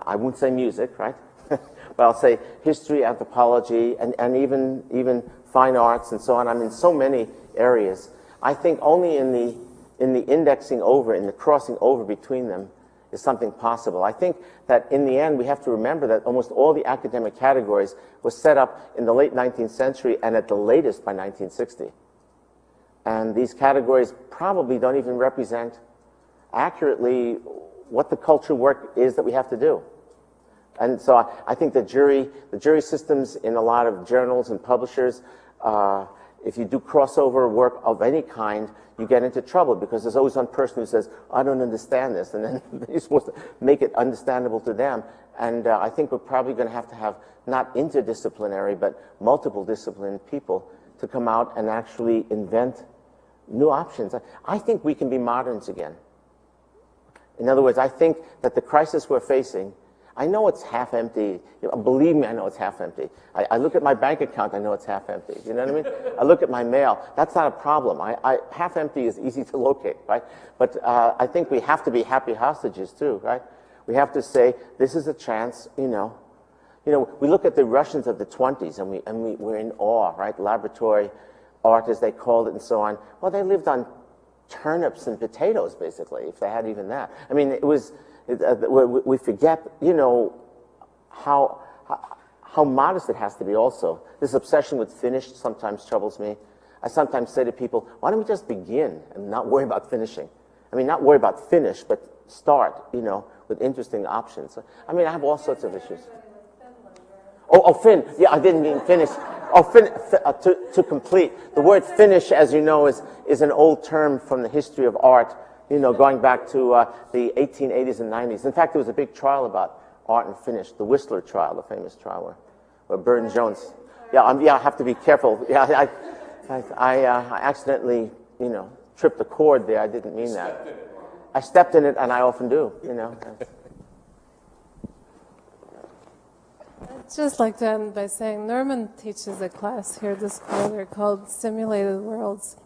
I won't say music, right? But I'll say history, anthropology, and even fine arts and so on. I mean, so many areas. I think only in the indexing over, in the crossing over between them, is something possible. I think that in the end we have to remember that almost all the academic categories were set up in the late 19th century and at the latest by 1960. And these categories probably don't even represent accurately what the culture work is that we have to do. And so I think the jury systems in a lot of journals and publishers, if you do crossover work of any kind, you get into trouble because there's always one person who says, I don't understand this, and then you're supposed to make it understandable to them. And I think we're probably going to have not interdisciplinary, but multiple discipline people to come out and actually invent new options. I think we can be moderns again. In other words, I think that the crisis we're facing, I know it's half empty. Believe me, I know it's half empty. I look at my bank account, I know it's half empty. You know what I mean? I look at my mail. That's not a problem. Half empty is easy to locate, right? But I think we have to be happy hostages too, right? We have to say, this is a chance, you know, we look at the Russians of the 20s and we're in awe, right? Laboratory art, as they called it, and so on. Well, they lived on turnips and potatoes, basically, if they had even that. I mean, it was... we forget, you know, how modest it has to be also. This obsession with finished sometimes troubles me. I sometimes say to people, why don't we just begin and not worry about finishing? I mean, not worry about finish, but start, you know, with interesting options. I mean, I have all sorts of issues. Yeah, I didn't mean finish. To complete. The word finish, as you know, is an old term from the history of art, you know, going back to the 1880s and 90s. In fact, there was a big trial about art and finish, the Whistler trial, the famous trial where Burne-Jones. Yeah, I have to be careful. Yeah, I accidentally, you know, tripped the cord there. I didn't mean that. I stepped in it, and I often do, you know. I'd just like to end by saying Norman teaches a class here this quarter called Simulated Worlds.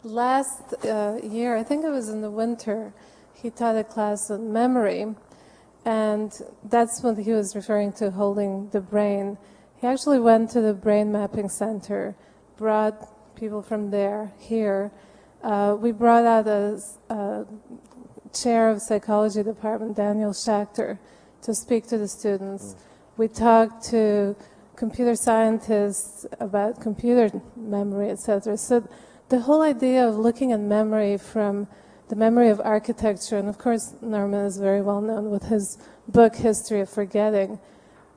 Last year, I think it was in the winter, he taught a class on memory, and that's when he was referring to holding the brain. He actually went to the Brain Mapping Center, brought people from there here. We brought out a chair of psychology department, Daniel Schachter, to speak to the students. We talked to computer scientists about computer memory, etc. So the whole idea of looking at memory from the memory of architecture, and of course Norman is very well known with his book, History of Forgetting,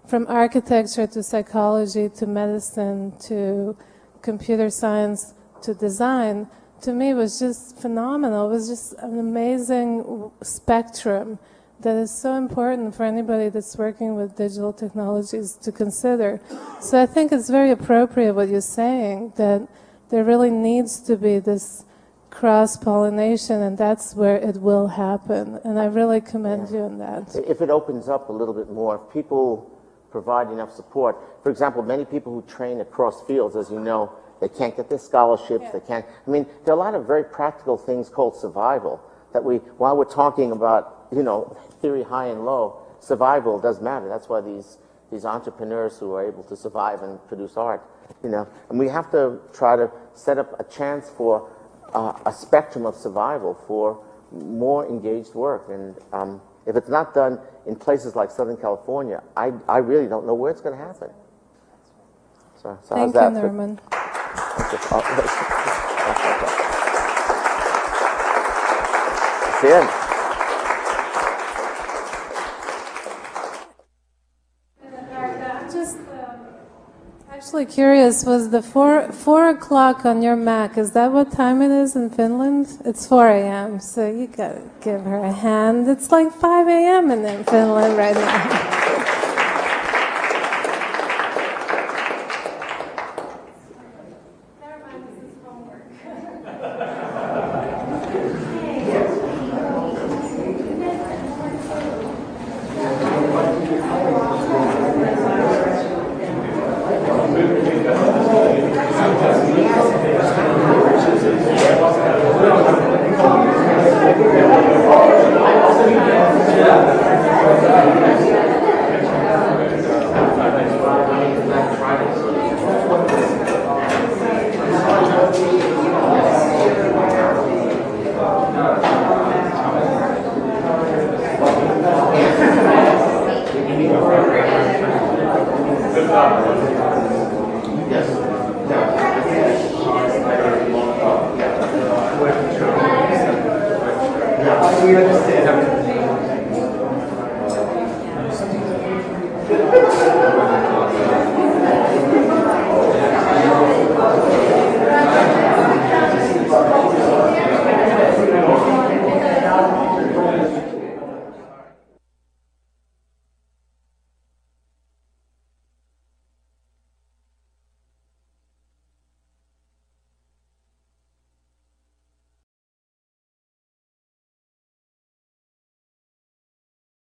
from architecture to psychology to medicine to computer science to design, to me was just phenomenal. It was just an amazing spectrum that is so important for anybody that's working with digital technologies to consider. So I think it's very appropriate what you're saying, that there really needs to be this cross-pollination, and that's where it will happen. And I really commend you on that. If it opens up a little bit more, if people provide enough support. For example, many people who train across fields, as you know, they can't get their scholarships, they can't. I mean, there are a lot of very practical things called survival that while we're talking about, you know, theory high and low, survival does matter. That's why these entrepreneurs who are able to survive and produce art, you know, and we have to try to set up a chance for a spectrum of survival for more engaged work. And if it's not done in places like Southern California, I really don't know where it's going to happen. So Thank you, Norman. That's the end. Just actually curious, was the 4 o'clock on your Mac, is that what time it is in Finland? It's 4 a.m., so you gotta give her a hand. It's like 5 a.m. in Finland right now.